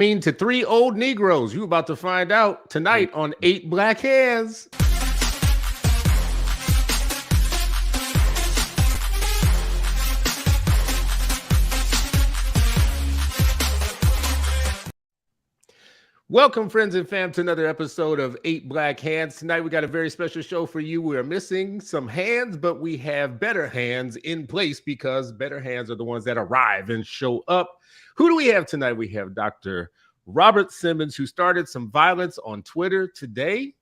mean to three old Negroes. You about to find out tonight on 8 Black Hands. Welcome, friends and fam, to another episode of 8 Black Hands. Tonight, we got a very special show for you. We are missing some hands, but we have better hands in place because better hands are the ones that arrive and show up. Who do we have tonight? We have Dr. Robert Simmons, who started some violence on Twitter today,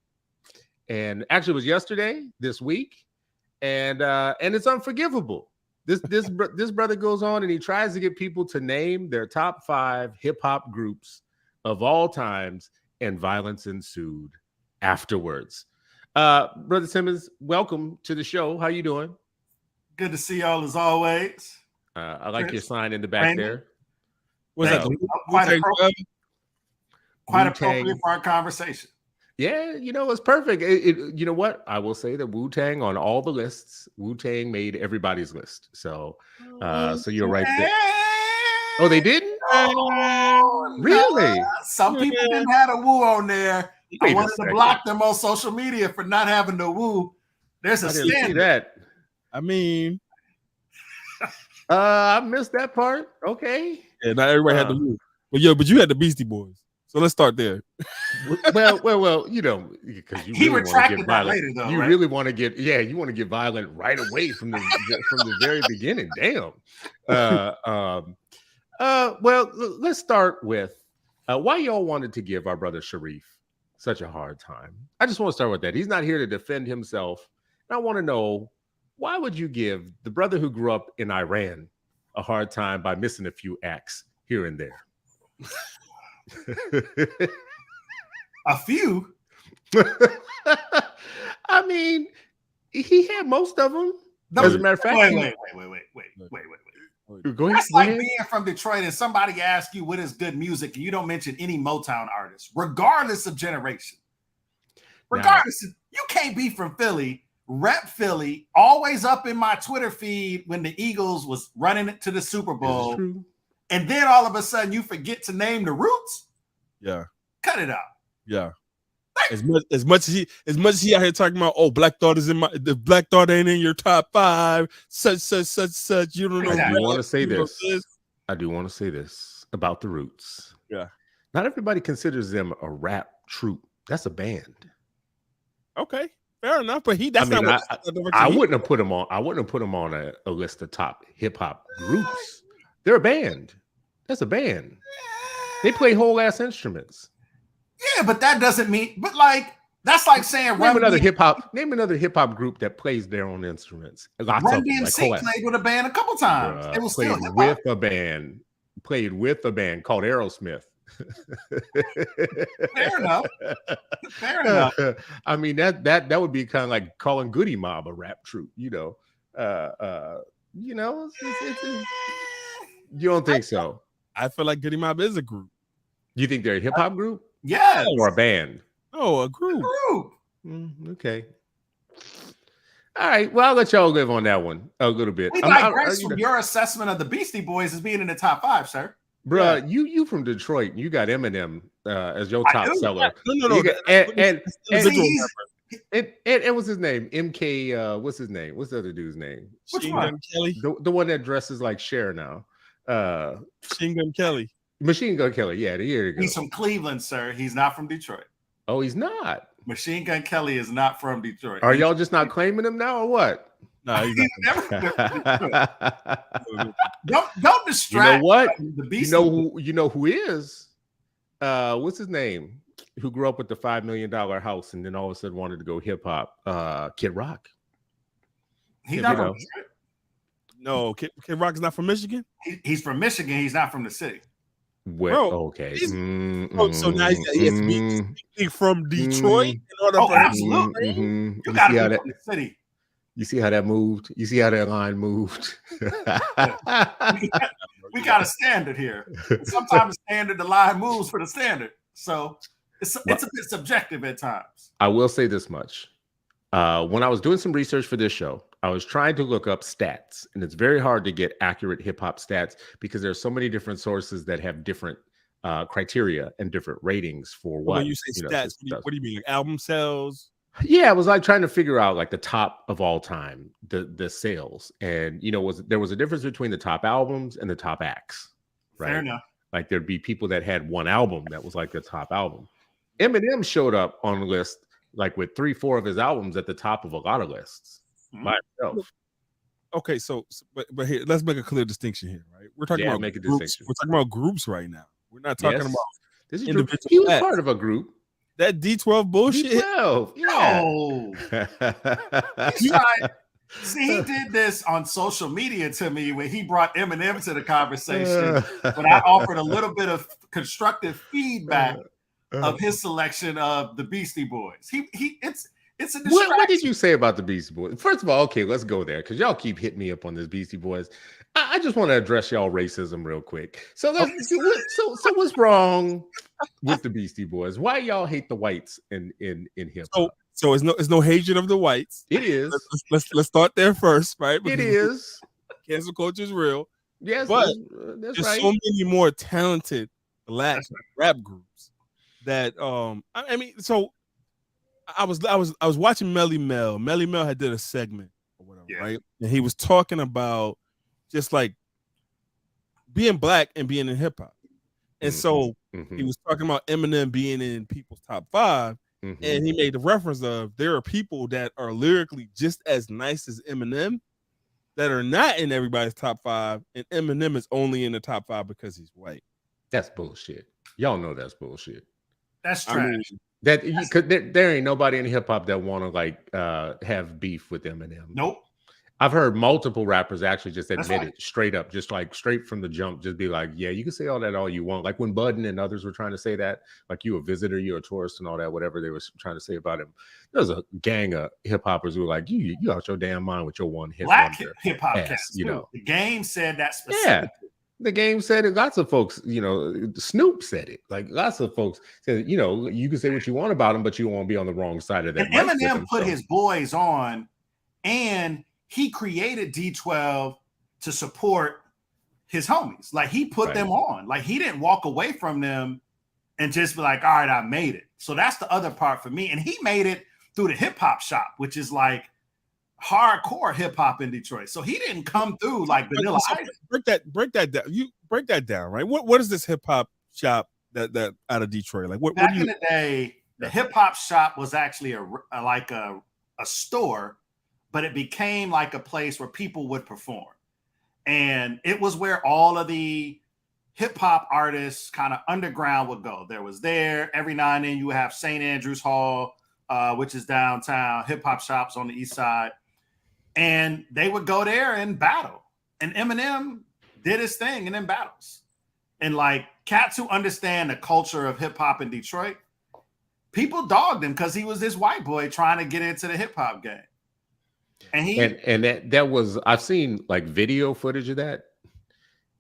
and actually it was yesterday, this week, and it's unforgivable. This brother goes on and he tries to get people to name their top 5 hip-hop groups of all times, and violence ensued afterwards. Brother Simmons, welcome to the show. How you doing? Good to see y'all as always. I like Chris, your sign in the back Randy. There. What's that? Quite appropriate for our conversation. Yeah, you know, it's perfect. You know what? I will say that Wu-Tang on all the lists, Wu-Tang made everybody's list. So you're right there. Oh, they didn't? Oh, really? Some people didn't have a Wu on there. I wanted to block them on social media for not having the Wu. There's a standard. That. I mean, I missed that part. Okay. Yeah, not everybody had the Wu. But you had the Beastie Boys. So let's start there. well, you know, because you he really retracted want to get that violent. later, though. You right? really want to get, you want to get violent right away from the very beginning. Damn. Well, let's start with why y'all wanted to give our brother Sharif such a hard time. I just want to start with that. He's not here to defend himself. And I want to know, why would you give the brother who grew up in Iran a hard time by missing a few acts here and there? A few? I mean, he had most of them. As a matter of fact, wait. Go ahead. That's like being from Detroit and somebody asks you what is good music and you don't mention any Motown artists, regardless of generation. Regardless, you can't be from Philly, rep Philly, always up in my Twitter feed when the Eagles was running it to the Super Bowl. And then all of a sudden you forget to name the Roots. Yeah. Cut it out. Yeah. As much as he out here talking about, Black Thought is the Black Thought ain't in your top 5, such. You don't know. I do want to say this. I do want to say this about the Roots. Yeah. Not everybody considers them a rap troupe. That's a band. Okay. Fair enough. But I wouldn't have put them on. I wouldn't have put them on a list of top hip hop groups. They're a band. That's a band. They play whole ass instruments. Yeah, but that doesn't mean. But like that's like saying name another hip hop group that plays their own instruments. Run DMC played with a band a couple times. It was played still with a band. Played with a band called Aerosmith. Fair enough. Fair enough. I mean that would be kind of like calling Goody Mob a rap troupe. You know. You don't think so? I feel like Goody Mob is a group. You think they're a hip hop group? Yeah, or a band? Oh, a group. Okay. All right. Well, I'll let y'all live on that one a little bit. We digress from your assessment of the Beastie Boys as being in the top 5, sir. Bruh, you from Detroit. You got Eminem as your top seller. No. And what's his name? MK. What's his name? What's the other dude's name? Which one? Kelly. The one that dresses like Cher now. Machine Gun Kelly. Machine Gun Kelly. Yeah, there you go. He's from Cleveland, sir. He's not from Detroit. Oh, he's not. Machine Gun Kelly is not from Detroit. Are y'all just not claiming him now, or what? No, he's not. Don't distract. You know what? The Beastie. You know who is? What's his name? Who grew up with the $5 million house and then all of a sudden wanted to go hip hop? Kid Rock. He's not from Detroit. No, Kid Rock is not from Michigan. He's from Michigan. He's not from the city. Well, okay. So now he has to be from Detroit in order for absolutely. You got to be from the city. You see how that moved? You see how that line moved? We got a standard here. Sometimes the line moves for the standard. So it's a bit subjective at times. I will say this much. When I was doing some research for this show, I was trying to look up stats, and it's very hard to get accurate hip hop stats because there's so many different sources that have different criteria and different ratings for But what when you say stats, what do you mean? Like album sales? Yeah, it was like trying to figure out like the top of all time, the sales, and there was a difference between the top albums and the top acts, right? Fair enough. Like there'd be people that had one album that was like the top album. Eminem showed up on the list like with 3-4 of his albums at the top of a lot of lists by himself. Okay, but here, let's make a clear distinction here, right? We're talking about make a groups. distinction. We're talking about groups right now. We're not talking about this is individual. He was part of a group. That D12 bullshit. D12, yeah. See, he did this on social media to me when he brought Eminem to the conversation. But I offered a little bit of constructive feedback of his selection of the Beastie Boys. It's a distraction. What did you say about the Beastie Boys? First of all, okay, let's go there because y'all keep hitting me up on this Beastie Boys. I just want to address y'all racism real quick. So so what's wrong with the Beastie Boys? Why y'all hate the whites in hip hop? So it's no hatred of the whites. It is. Let's start there first, right? Because it is. Cancel culture is real. Yes, but that's there's right. so many more talented black rap groups that I mean, so I was watching Melly Mel. Melly Mel had did a segment or whatever, right? And he was talking about just like being black and being in hip hop. And so he was talking about Eminem being in people's top 5. And he made the reference of there are people that are lyrically just as nice as Eminem that are not in everybody's top 5, and Eminem is only in the top 5 because he's white. That's bullshit. Y'all know that's bullshit. That's trash. There ain't nobody in hip hop that want to like have beef with Eminem. Nope. I've heard multiple rappers actually just admit it straight up, just like straight from the jump, just be like, yeah, you can say all that all you want. Like when Budden and others were trying to say that, like you a visitor, you're a tourist and all that, whatever they were trying to say about him. There's a gang of hip hoppers who were like, you out your damn mind with your one hit. Black hip hop cats, you know. The Game said that specifically. Yeah. The Game said it. Lots of folks, Snoop said it. Like lots of folks said, you can say what you want about him, but you won't be on the wrong side of that. And Eminem put his boys on, and he created D12 to support his homies. Like he put them on. Like he didn't walk away from them and just be like, all right, I made it. So that's the other part for me. And he made it through the hip hop shop, which is like hardcore hip hop in Detroit. So he didn't come through like Vanilla Ice. Break that down. You break that down, right? What is this hip hop shop that out of Detroit? Like what? Back in the day, the hip hop shop was actually a store, but it became like a place where people would perform. And it was where all of the hip hop artists kind of underground would go. Every now and then you would have St. Andrews Hall, which is downtown, hip hop shops on the east side. And they would go there and battle. And Eminem did his thing in them battles. And like cats who understand the culture of hip hop in Detroit, people dogged him because he was this white boy trying to get into the hip hop game. And that was, I've seen like video footage of that.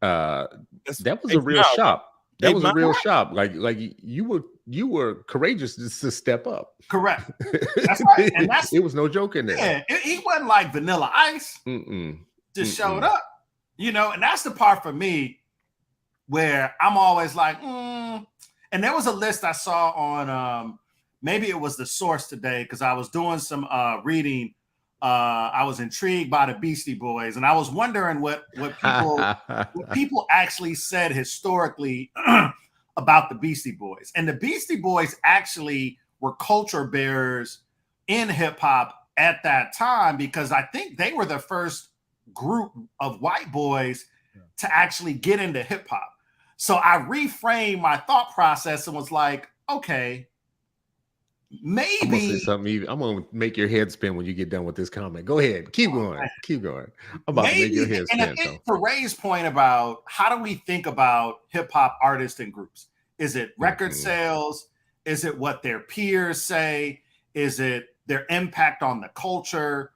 That was a real shop. That was a real shop. Like you were courageous to step up. Correct. That's right. And it was no joke in there. Yeah, he wasn't like Vanilla Ice. Just showed up, and that's the part for me where I'm always like, And there was a list I saw on maybe it was The Source today because I was doing some reading. I was intrigued by the Beastie Boys, and I was wondering what people actually said historically about the Beastie Boys. And the Beastie Boys actually were culture bearers in hip hop at that time because I think they were the first group of white boys to actually get into hip hop. So I reframed my thought process and was like, okay, maybe I'm gonna say something. I'm gonna make your head spin when you get done with this comment. Go ahead, keep going. I'm about to make your head spin. And I think to Ray's point about how do we think about hip hop artists and groups? Is it record sales? Is it what their peers say? Is it their impact on the culture?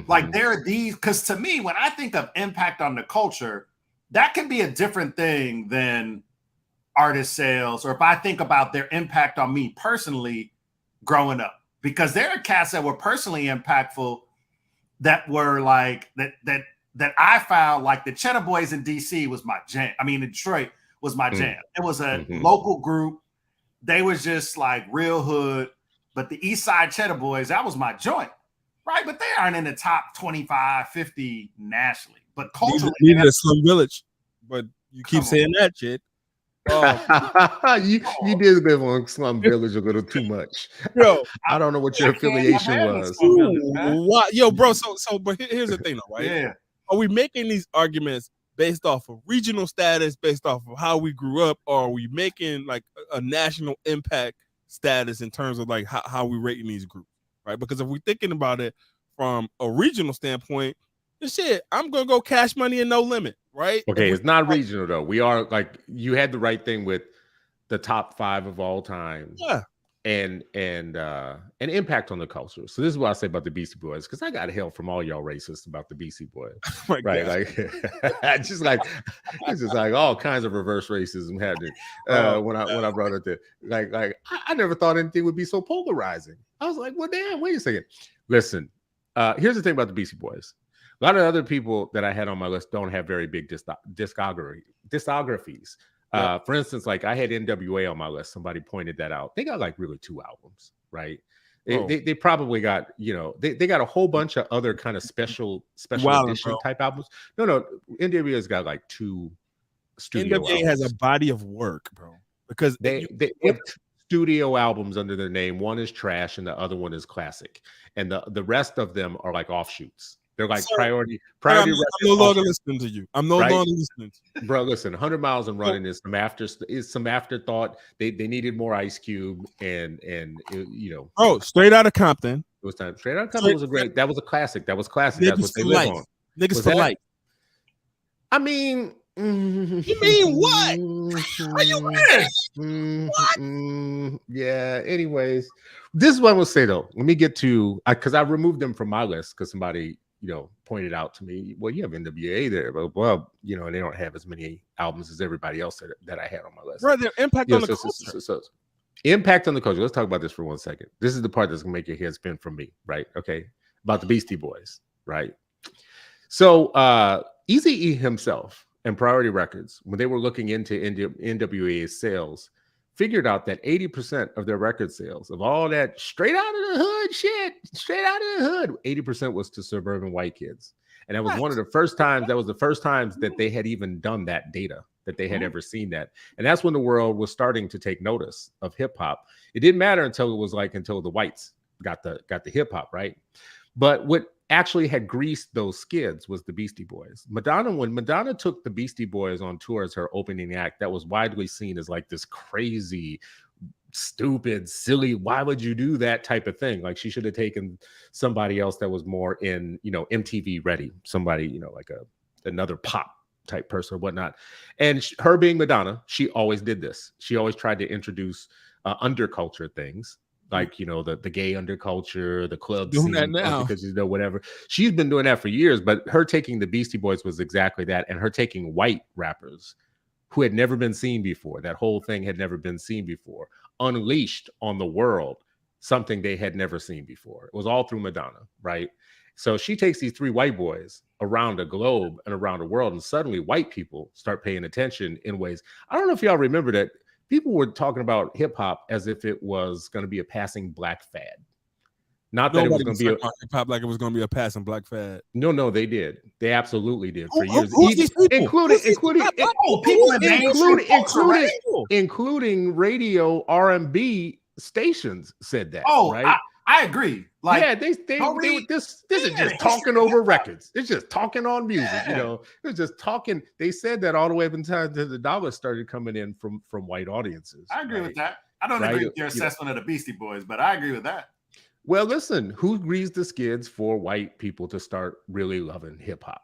Like there are these, because to me, when I think of impact on the culture, that can be a different thing than artist sales, or if I think about their impact on me personally growing up, because there are cats that were personally impactful that were like that I found, like the Cheddar Boys in DC was my jam. I mean, in Detroit was my jam. It was a local group. They was just like real hood, but the East Side Cheddar Boys, that was my joint, right? But they aren't in the top 25, 50 nationally. But culturally, neither a Slum Village. But you keep saying that shit. You did live on Slum Village a little too much. Yo, I don't know what your affiliation was. Yo, bro. But here's the thing, though, right? Yeah. Are we making these arguments based off of regional status, based off of how we grew up, or are we making like a national impact status in terms of like how we rating these groups, right? Because if we're thinking about it from a regional standpoint, shit, I'm gonna go Cash Money and No Limit, right? Okay, it's not regional though. We are like, you had the right thing with the top 5 of all time. Yeah. And an impact on the culture. So this is what I say about the Beastie Boys, because I got hell from all y'all racists about the Beastie Boys. Oh right? God. Like just like it's just like all kinds of reverse racism happening when I brought it there. Like I never thought anything would be so polarizing. I was like, well, damn, wait a second. Listen, here's the thing about the Beastie Boys. A lot of other people that I had on my list don't have very big discographies. For instance, like I had NWA on my list. Somebody pointed that out. They got like really 2 albums, right? They probably got, they got a whole bunch of other kind of special edition type albums. No, NWA's got like 2 studio NWA albums. has a body of work, bro. Because they have studio albums under their name. One is trash and the other one is classic. And the rest of them are like offshoots. They're like priority. I'm no longer listening to you. I'm no longer listening to you. Bro, listen, 100 Miles and Running is some afterthought. They needed more Ice Cube and Bro, Straight Outta Compton. It was time. Straight Outta Compton was a great. That was a classic. That's what they live on. Niggas for life. I mean, you mean what? Are you what? Yeah. Anyways, this is what I will say though. Let me get to because I removed them from my list because somebody pointed out to me, well, you have NWA there, but well, and they don't have as many albums as everybody else that I had on my list. Right, their impact on the culture. So impact on the culture. Let's talk about this for 1 second. This is the part that's gonna make your head spin from me, right? Okay, about the Beastie Boys, right? So Eazy-E himself and Priority Records, when they were looking into NWA's sales, figured out that 80% of their record sales of all that straight out of the hood shit, straight out of the hood, 80% was to suburban white kids. And that was one of the first times, that they had even done that data, that they had ever seen that. And that's when the world was starting to take notice of hip hop. It didn't matter until the whites got the hip hop, right? But what actually had greased those skids was the Beastie Boys. When Madonna took the Beastie Boys on tour as her opening act, that was widely seen as like this crazy, stupid, silly, why would you do that type of thing? Like she should have taken somebody else that was more in, MTV ready, somebody, like another pop type person or whatnot. And her being Madonna, she always did this. She always tried to introduce underculture things. Like, the gay underculture, the club doing scene, that now. because whatever. She's been doing that for years, but her taking the Beastie Boys was exactly that. And her taking white rappers who had never been seen before, that whole thing had never been seen before, unleashed on the world something they had never seen before. It was all through Madonna, right? So she takes these 3 white boys around the globe and around the world, and suddenly white people start paying attention in ways. I don't know if y'all remember that. People were talking about hip hop as if it was going to be a passing black fad. Not that it was going to be hip hop like it was going to be a passing black fad. No, they did. They absolutely did for years. Including radio R&B stations said that. Oh, right? I agree. Like, yeah, this is just talking over records. It's just talking on music, It's just talking. They said that all the way up until the dollars started coming in from white audiences. I agree with that. I don't agree with your assessment of the Beastie Boys, but I agree with that. Well, listen, who greased the skids for white people to start really loving hip hop,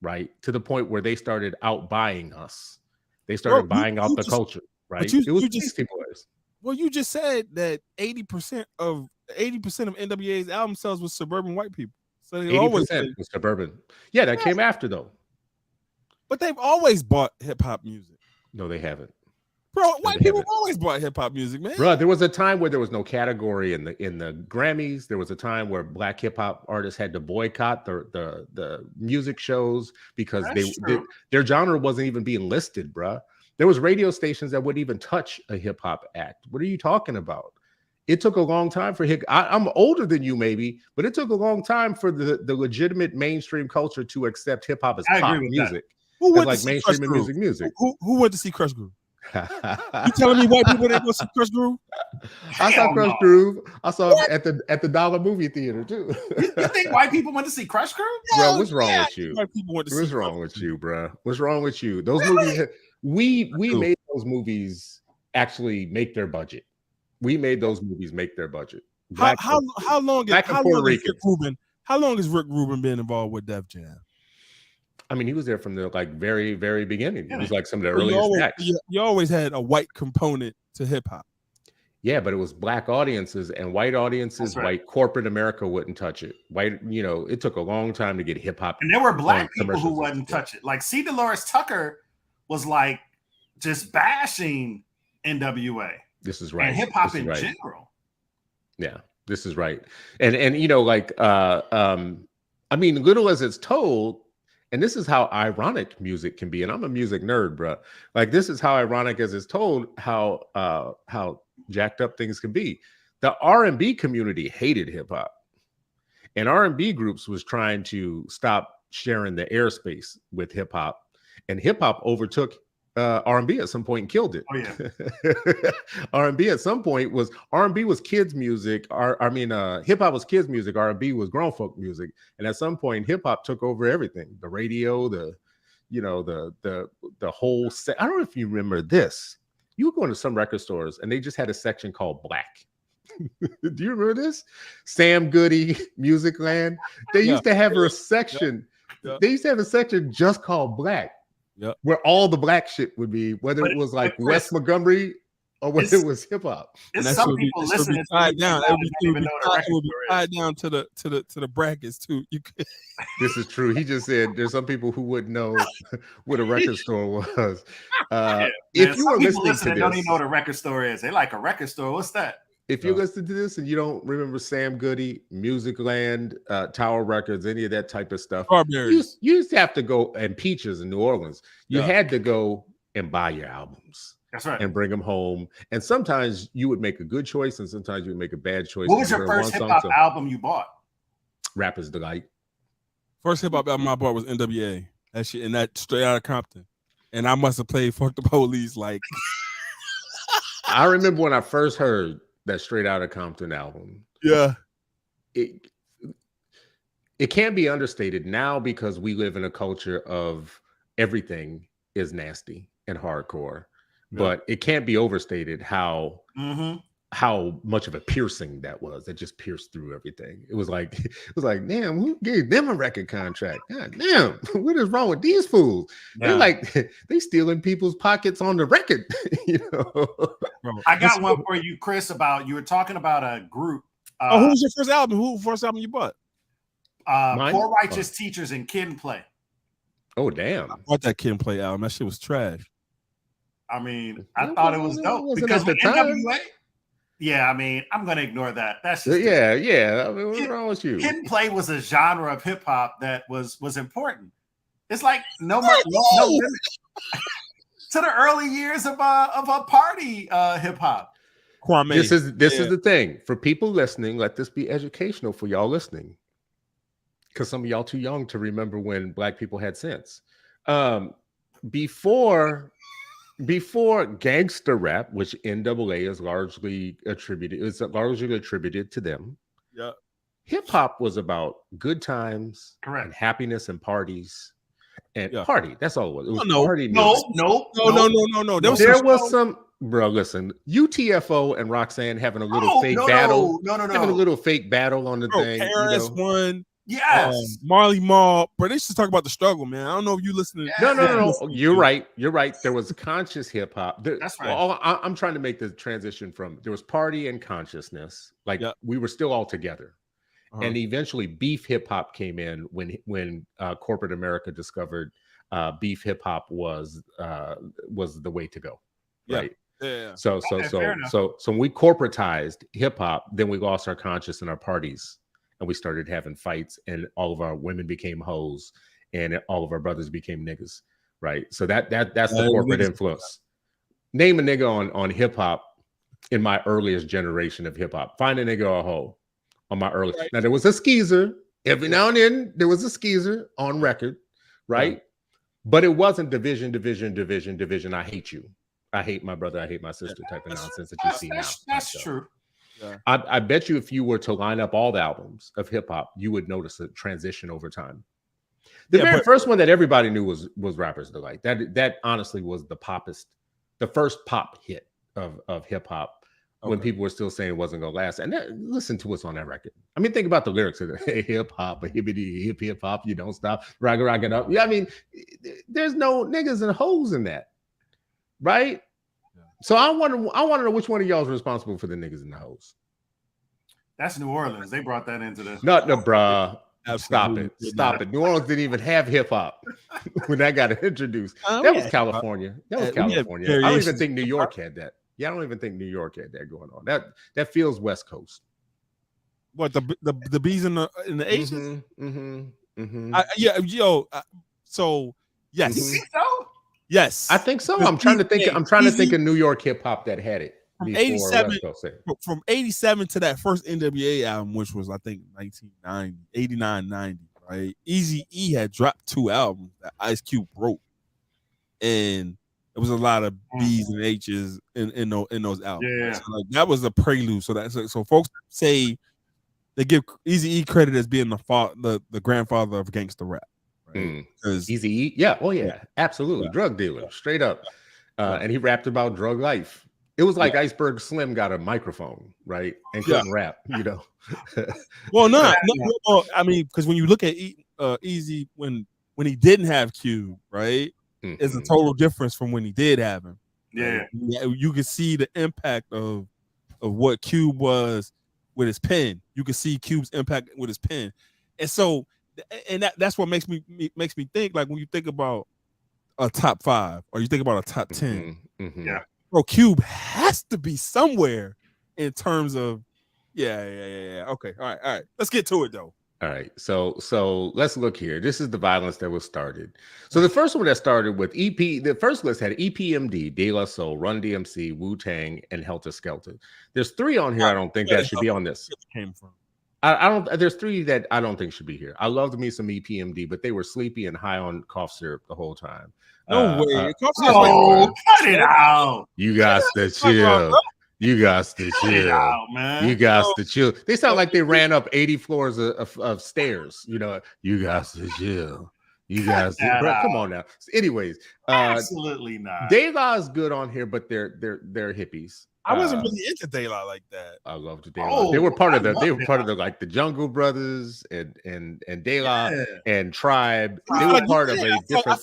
right? To the point where they started outbuying us. They started buying out the culture, right? It was Beastie Boys. Well, you just said that 80% of NWA's album sales was suburban white people. So they 80% was suburban. Yeah, that came after though. But they've always bought hip hop music. No, they haven't. Bro, white people always bought hip hop music, man. Bro, there was a time where there was no category in the Grammys. There was a time where black hip hop artists had to boycott the music shows because their genre wasn't even being listed, bro. There was radio stations that wouldn't even touch a hip hop act. What are you talking about? It took a long time for I'm older than you, maybe, but it took a long time for the legitimate mainstream culture to accept hip hop as pop music. Who went like mainstream and music? Who went to see Crush Groove? You telling me white people didn't go see Crush Groove? I saw Crush Groove. I saw it at the Dollar Movie Theater too. You think white people went to see Crush Groove? Bro, what's wrong with you? White people went to what's wrong with you, bro? What's wrong with you? Those movies, we made those movies actually make their budget. We made those movies make their budget. How long has Rick Rubin been involved with Def Jam? I mean, he was there from the very, very beginning. He was like some of the earliest acts. You always had a white component to hip hop. Yeah, but it was black audiences and white audiences. Right. White corporate America wouldn't touch it. White, it took a long time to get hip hop. And there were black people who wouldn't touch it. Like C. Dolores Tucker was like just bashing NWA. This is right. And hip hop in general. Yeah, this is right. And I mean, little as it's told, and this is how ironic music can be. And I'm a music nerd, bro. Like, this is how ironic as it's told how jacked up things can be. The R&B community hated hip hop, and R&B groups was trying to stop sharing the airspace with hip hop, and hip hop overtook R&B at some point and killed it. Oh yeah. R&B at some point was kids music. Hip hop was kids music. R&B was grown folk music. And at some point, hip hop took over everything. The radio, the whole set. I don't know if you remember this. You would go into some record stores and they just had a section called Black. Do you remember this? Sam Goody, Music Land. They used to have a section. They used to have a section just called Black. Yep. Where all the black shit would be, whether it was like Wes Montgomery or whether it was hip hop. Some people listening tied down. It would be tied down to the brackets too. This is true. He just said there's some people who wouldn't know what a record store was. If you are listening to this, don't even know what a record store is. They like a record store. What's that? If you're listening to this and you don't remember Sam Goody, Music Land, Tower Records, any of that type of stuff, you used to have to go, and Peaches in New Orleans, you had to go and buy your albums. That's right. And bring them home. And sometimes you would make a good choice and sometimes you would make a bad choice. What was your first hip-hop album you bought? Rapper's Delight. First hip-hop album I bought was NWA. That shit, and that Straight Outta Compton. And I must have played Fuck the Police like... I remember when I first heard that Straight Outta Compton album. Yeah. It can't be understated now because we live in a culture of everything is nasty and hardcore. Yeah. But it can't be overstated how much of a piercing that was. That just pierced through everything. It was like, damn, who gave them a record contract? God damn, what is wrong with these fools? Yeah. They stealing people's pockets on the record. I got one for you, Chris. You were talking about a group. Who was your first album? Who first album you bought? Poor Righteous Teachers and Kid and Play. Oh damn! I bought that Kid and Play album. That shit was trash. I mean, I thought it was dope because with NWA. Yeah, I mean, I'm gonna ignore that. That's just yeah. I mean, what's wrong with you? Kid and Play was a genre of hip hop that was important. It's like no limit to the early years of a party hip hop. Kwame. This is the thing for people listening. Let this be educational for y'all listening, because some of y'all too young to remember when black people had sense. Before gangster rap, which NAA is largely attributed to them. Yeah. Hip hop was about good times, correct, and happiness and parties. And party. That's all it was. It was party. No. There was some, bro. Listen, UTFO and Roxanne having a little fake battle. Having a little fake battle on the thing. KRS-One. Yes. Marley Marl. But they used to talk about the struggle, man. I don't know if you listening. No. You're right. There was conscious hip hop. That's right. I'm trying to make the transition from there was party and consciousness. We were still all together. And eventually beef hip hop came in when corporate America discovered beef hip hop was the way to go. Right. Yeah. So when we corporatized hip hop, then we lost our conscience in our parties and we started having fights and all of our women became hoes and all of our brothers became niggas. Right. So that's the corporate influence. Name a nigga on hip hop in my earliest generation of hip hop. Find a nigga or a hoe on my early. Right. Now there was a skeezer. Every now and then there was a skeezer on record, right? Yeah. But it wasn't division. I hate you. I hate my brother. I hate my sister type of nonsense that you see now. That's true. Yeah. I bet you if you were to line up all the albums of hip hop, you would notice a transition over time. The very first one that everybody knew was Rapper's Delight. That honestly was the first pop hit of hip hop. When people were still saying it wasn't gonna last. And listen to what's on that record. I mean, think about the lyrics of it. Hey, hip hop, a hippity hip hop, you don't stop, rock it up. Yeah, I mean, there's no niggas and hoes in that, right? Yeah. So I want to know which one of y'all is responsible for the niggas and the hoes. That's New Orleans. They brought that into the bruh. Absolutely. Stop it. New Orleans didn't even have hip hop when that got introduced. That was California. I don't even think New York had that. Yeah, I don't even think New York had that going on. That feels West Coast. What the bees in the Asians? So yes, you think so? Yes, I think so. I'm trying to think of New York hip hop that had it. From 87 to that first NWA album, which was I think 1990, 89, 90, right? Eazy-E had dropped 2 albums that Ice Cube wrote, and there was a lot of B's and H's in those albums. Yeah, so like, that was a prelude. So folks say they give Eazy-E credit as being the grandfather of gangster rap. Right? Eazy-E, yeah, absolutely, drug dealer, straight up, and he rapped about drug life. It was like Iceberg Slim got a microphone, right, and couldn't rap, you know. Well, no, I mean, because when you look at Eazy when he didn't have Cube, right? It's a total difference from when he did have him. Yeah. You can see the impact of what Cube was with his pen. You can see Cube's impact with his pen. And so that's what makes me think, like, when you think about a top 5 or you think about a top 10. Yeah. Bro, Cube has to be somewhere in terms of Okay. All right. Let's get to it though. All right, so let's look here. This is the violence that was started. So the first one that started with the first list had EPMD, De La Soul, Run DMC, Wu-Tang, and Helter Skelter. There's 3 on here I don't think that should be on this. Came from. I don't. There's 3 that I don't think should be here. I loved me some EPMD, but they were sleepy and high on cough syrup the whole time. No way. Cut it out. You got to chill. You got to chill, man. You got to chill. They sound like they ran up 80 floors of stairs. You know, you got to chill. You guys, come on now. Anyways, absolutely not. De La is good on here, but they're hippies. I wasn't really into De La like that. I loved De La. They were part of the like the Jungle Brothers and De La and Tribe. They were part of a different. I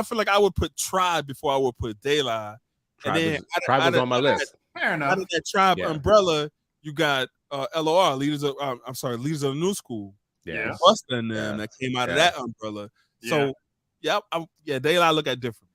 feel like I would put Tribe before I would put De La. Tribe was on my list. Fair enough. Out of that Tribe umbrella, you got LOR, leaders of the new school. Yeah, Busta and them that came out of that umbrella. So De La look at different.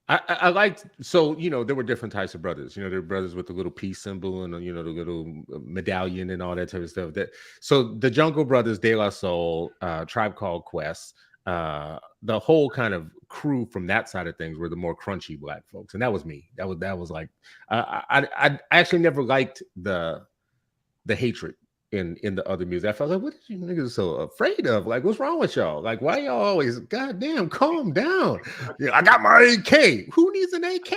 I liked, so, you know, there were different types of brothers. You know, there were brothers with the little peace symbol and, you know, the little medallion and all that type of stuff. So the Jungle Brothers, De La Soul, Tribe Called Quest, the whole kind of crew from that side of things were the more crunchy black folks, and that was me. That was like I actually never liked the hatred in the other music. I felt like, what are you niggas so afraid of? Like, what's wrong with y'all? Like, why y'all always, goddamn, calm down. Yeah, I got my AK. Who needs an AK?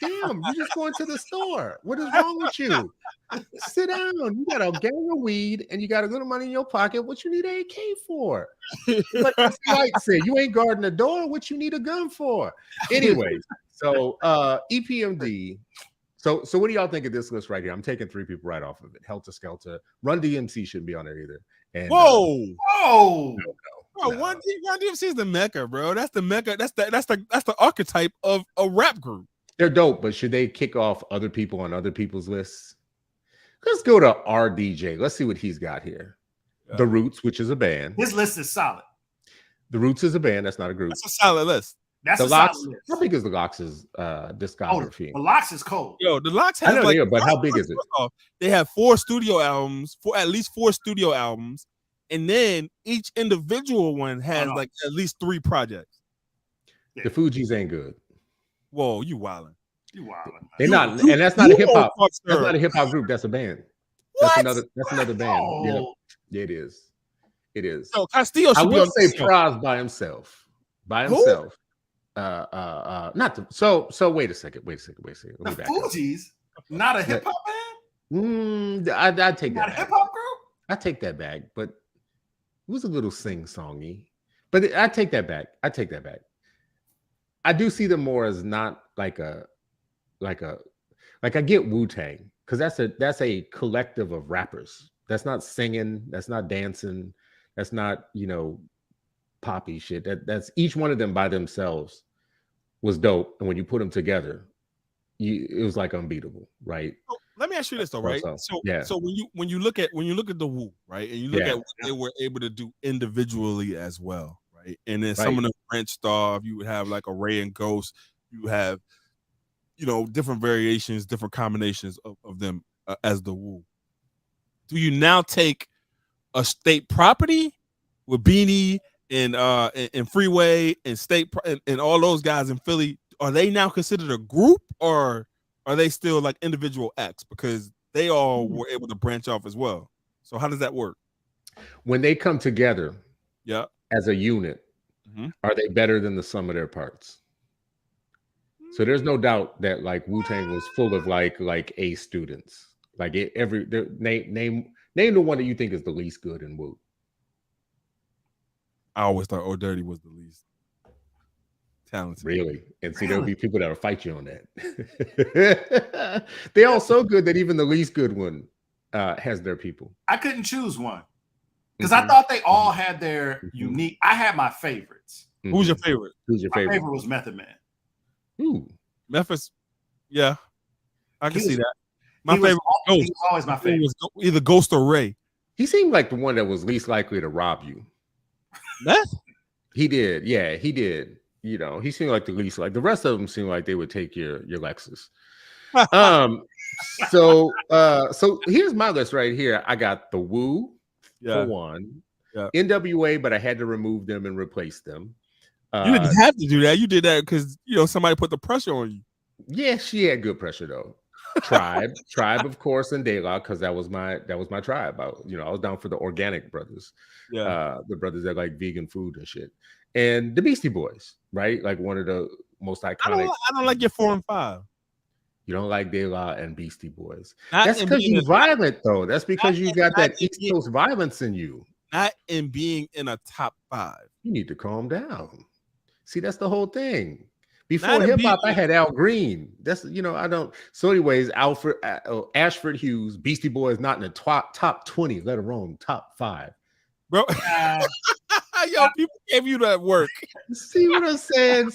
Damn, you just going to the store. What is wrong with you? Sit down. You got a gang of weed and you got a little money in your pocket. What you need an AK for? Like said, you ain't guarding the door. What you need a gun for? Anyways, so EPMD. So what do y'all think of this list right here? I'm taking 3 people right off of it. Helter Skelter. Run DMC shouldn't be on there either. And whoa. No. Run DMC is the mecca, bro. That's the mecca. That's the archetype of a rap group. They're dope, but should they kick off other people on other people's lists? Let's go to RDJ. Let's see what he's got here. Yeah. The Roots, which is a band. His list is solid. The Roots is a band. That's not a group. That's a solid list. That's the Lox. How big is the Lox's discography? The Lox is cold. Yo, the Lox has but how big is it? They have 4 studio albums, at least 4 studio albums, and then each individual one has like at least 3 projects. The Fugees ain't good. Whoa, you wildin'. You wildin'. They're not, and that's not a hip hop. That's not a hip hop group. That's a band. What? That's another band. No. Yeah, it is. It is. So Castillo should I be will on say this show. Praz by himself. By Who? himself. Not the, so wait a second. Let The me back up. Fugees, not a hip hop band. I'd take Not that a hip back. hop group. I take that back, but it was a little sing-songy. But I take that back. I do see them more as not like I get Wu-Tang because that's a collective of rappers. That's not singing, that's not dancing, that's not, poppy shit. That's each one of them by themselves was dope. And when you put them together, it was like unbeatable, right? So, let me ask you this though, right? So when you look at the Wu, right, and you look at what they were able to do individually as well, right? And then some of them branched off. You would have like a Ray and Ghost. You have, different variations, different combinations of them as the Wu. Do you now take a state property with Beanie and Freeway and State and all those guys in Philly? Are they now considered a group, or are they still like individual acts because they all were able to branch off as well? So how does that work? When they come together, as a unit, are they better than the sum of their parts? So there's no doubt that like Wu-Tang was full of like A students. Like name the one that you think is the least good in Wu. I always thought O Dirty was the least talented. Really? And see, there'll be people that'll fight you on that. They all so good that even the least good one has their people. I couldn't choose one because I thought they all had their unique. I had my favorites. Who's your favorite? My favorite was Method Man. Ooh, Memphis. Yeah, I can see that. My favorite was Ghost. He was always my favorite. It was either Ghost or Ray. He seemed like the one that was least likely to rob you. Meth? He did. Yeah, he did. He seemed like the least, like the rest of them seemed like they would take your Lexus. So here's my list right here. I got the Wu for one, NWA, but I had to remove them and replace them. You didn't have to do that. You did that because somebody put the pressure on you. Yeah, she had good pressure though. Tribe, of course, and De La, because that was my tribe. I was down for the Organic Brothers, the brothers that like vegan food and shit, and the Beastie Boys, right? Like one of the most iconic. I don't like your 4 and 5. You don't like De La and Beastie Boys. That's because you're violent, though. That's because you got that East Coast violence in you. Not in being in a top 5. You need to calm down. See, that's the whole thing. Before hip hop, I had Al Green. That's I don't. So, anyways, Ashford Hughes, Beastie Boys, not in the top 20, let alone top 5, bro. Yo, people gave you that work. See what I'm saying?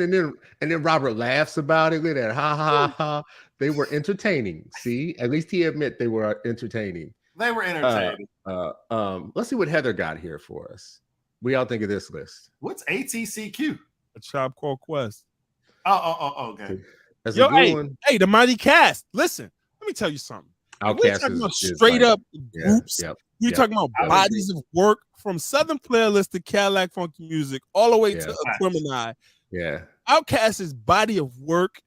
And then Robert laughs about it. Look at that, ha ha ha. They were entertaining. See, at least he admit they were entertaining. They were entertaining. Let's see what Heather got here for us. We all think of this list. What's ATCQ? A Tribe Called Quest. Oh, okay. That's a good one. Hey, the Mighty Cast. Listen, let me tell you something. We're talking about straight up groups. We're talking about bodies of work from Southern Playlist to Cadillac Funky Music, all the way to Aquemini. Yeah. Outkast's body of work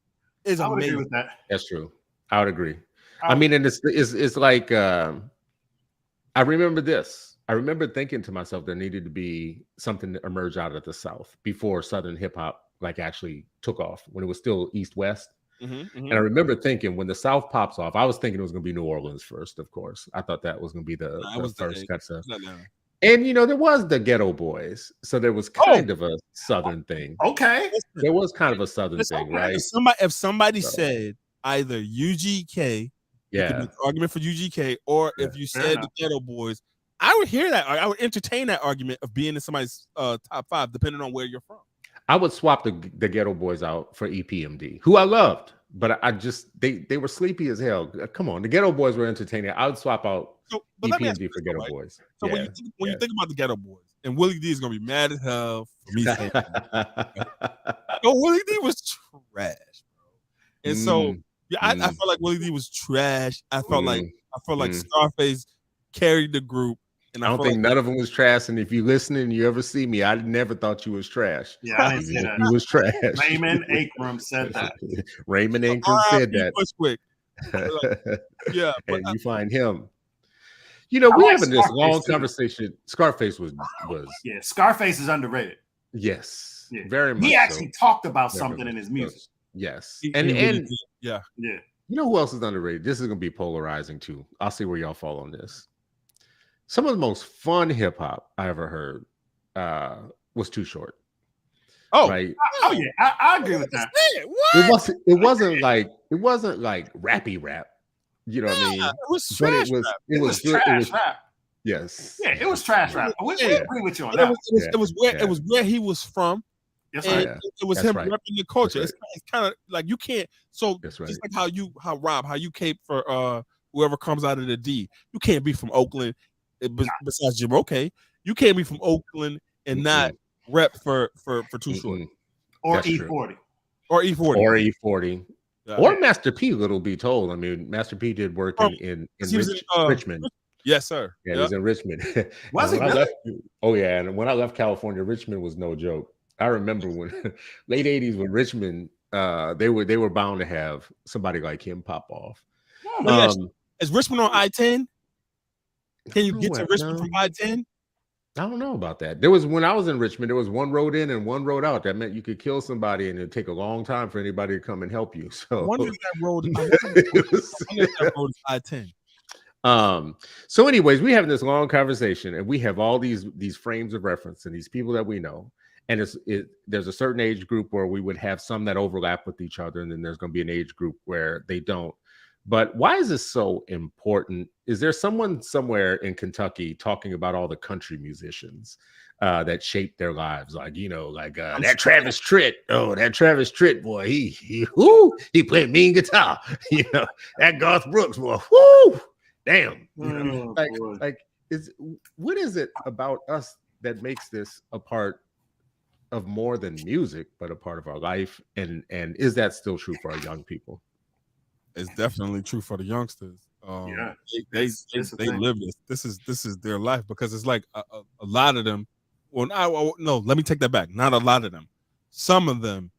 is amazing. I would agree with that. That's true. I would agree. I mean, and it's like I remember this. I remember thinking to myself there needed to be something that emerged out of the South before Southern hip hop like actually took off, when it was still East West. And I remember thinking when the South pops off, I was thinking it was going to be New Orleans first. Of course, I thought that was going to be the first cut stuff. And there was the Ghetto Boys, so there was kind of a Southern thing. Okay, there was kind of a Southern thing, right? If somebody said either UGK, you could make an argument for UGK, or if you said the Ghetto Boys, I would hear that. I would entertain that argument of being in somebody's top 5, depending on where you're from. I would swap the Ghetto Boys out for EPMD, who I loved, but I just they were sleepy as hell. Come on, the Ghetto Boys were entertaining. I would swap out EPMD for Ghetto Boys. So when you think about the Ghetto Boys, and Willie D is gonna be mad as hell for me saying Willie D was trash, bro. And so I felt like Willie D was trash. I felt like Scarface carried the group, And I don't think none of them was trash. And if you listening and you ever see me, I never thought you was trash. Yeah, I didn't say Even if that. you was trash. Raymond Akram said that. Raymond Akram said that. Bushwick. Yeah, but and you find him. You know, we having this long conversation. Scarface was yeah. Scarface is underrated. Yes, yeah. very much. He actually talked about Very something in his music. Yes, and yeah. You know who else is underrated? This is gonna be polarizing too. I'll see where y'all fall on this. Some of the most fun hip hop I ever heard was Too Short. Oh, right. Oh yeah, I agree with that. What? It wasn't like rappy rap. You know what I mean? It was trash rap. It was trash rap. Yes. Yeah, it was trash rap. We agree with you on that. It was where he was from. Yes, and it was him repping the culture. Right. It's kind of like you can't. So That's right. just like how you cape for whoever comes out of the D. You can't be from Oakland. Besides Jim, okay, you can't be from Oakland and not rep for Too Short or E40 or E40. Or Master P, little be told. I mean, Master P did work in Richmond. Yes, sir. Yeah, he was in Richmond. Was he really? And when I left California, Richmond was no joke. I remember when late 80s when Richmond, they were bound to have somebody like him pop off. Is Richmond on I-10? Can you get to Richmond from I-10? I don't know about that. There was, when I was in Richmond, there was one road in and one road out. That meant you could kill somebody and it'd take a long time for anybody to come and help you. So I wonder if that road is I-10. So anyways, we having this long conversation and we have all these frames of reference and these people that we know. And there's a certain age group where we would have some that overlap with each other. And then there's going to be an age group where they don't. But why is this so important? Is there someone somewhere in Kentucky talking about all the country musicians that shaped their lives? Like, that Travis Tritt. Oh, that Travis Tritt boy, he played mean guitar. That Garth Brooks boy, whoo, damn. What is it about us that makes this a part of more than music, but a part of our life? And is that still true for our young people? It's definitely true for the youngsters. They live this. This is their life, because it's like a lot of them. Well, no, let me take that back. Not a lot of them. Some of them,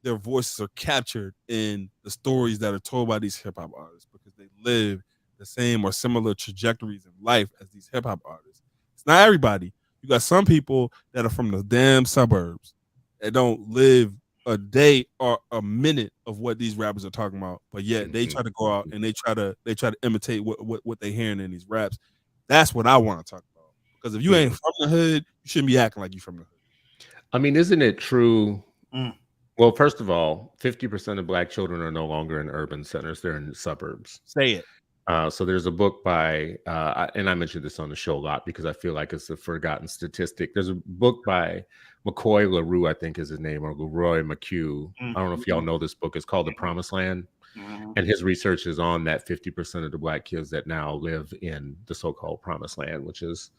their voices are captured in the stories that are told by these hip hop artists, because they live the same or similar trajectories in life as these hip hop artists. It's not everybody. You got some people that are from the damn suburbs that don't live a day or a minute of what these rappers are talking about, but yet they try to go out and they try to imitate what they're hearing in these raps. That's what I want to talk about, because if you ain't from the hood, you shouldn't be acting like you from the hood. I mean, isn't it true? Well, first of all, 50% of Black children are no longer in urban centers; they're in the suburbs. Say it. So there's a book by, and I mentioned this on the show a lot because I feel like it's a forgotten statistic. There's a book by McCoy LaRue, I think is his name, or Leroy McHugh. I don't know if y'all know this book. It's called The Promised Land. And his research is on that 50% of the Black kids that now live in the so-called Promised Land, which is,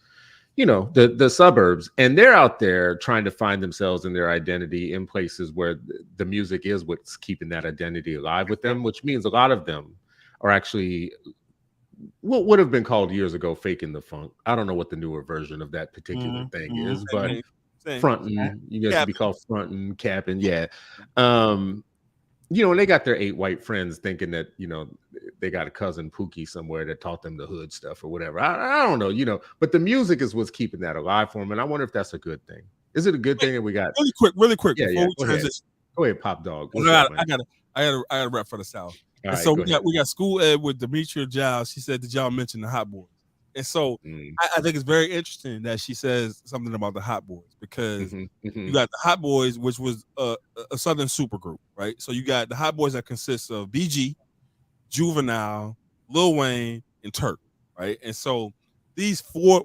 the suburbs. And they're out there trying to find themselves and their identity in places where the music is what's keeping that identity alive with them, which means a lot of them are actually what would have been called years ago faking the funk. I don't know what the newer version of that particular thing is, but fronting, you guys be called fronting, capping, and they got their 8 white friends thinking that they got a cousin Pookie somewhere that taught them the hood stuff or whatever. I don't know, but the music is what's keeping that alive for them, and I wonder if that's a good thing. Is it a good thing that we got really quick Yeah, go ahead, Pop Dog. I gotta rap for the South. Right, so we got School Ed with Demetria Giles. She said, did y'all mention the Hot Boys? And so I think it's very interesting that she says something about the Hot Boys, because you got the Hot Boys, which was a Southern supergroup, right? So you got the Hot Boys that consists of BG, Juvenile, Lil Wayne, and Turk, right? And so these four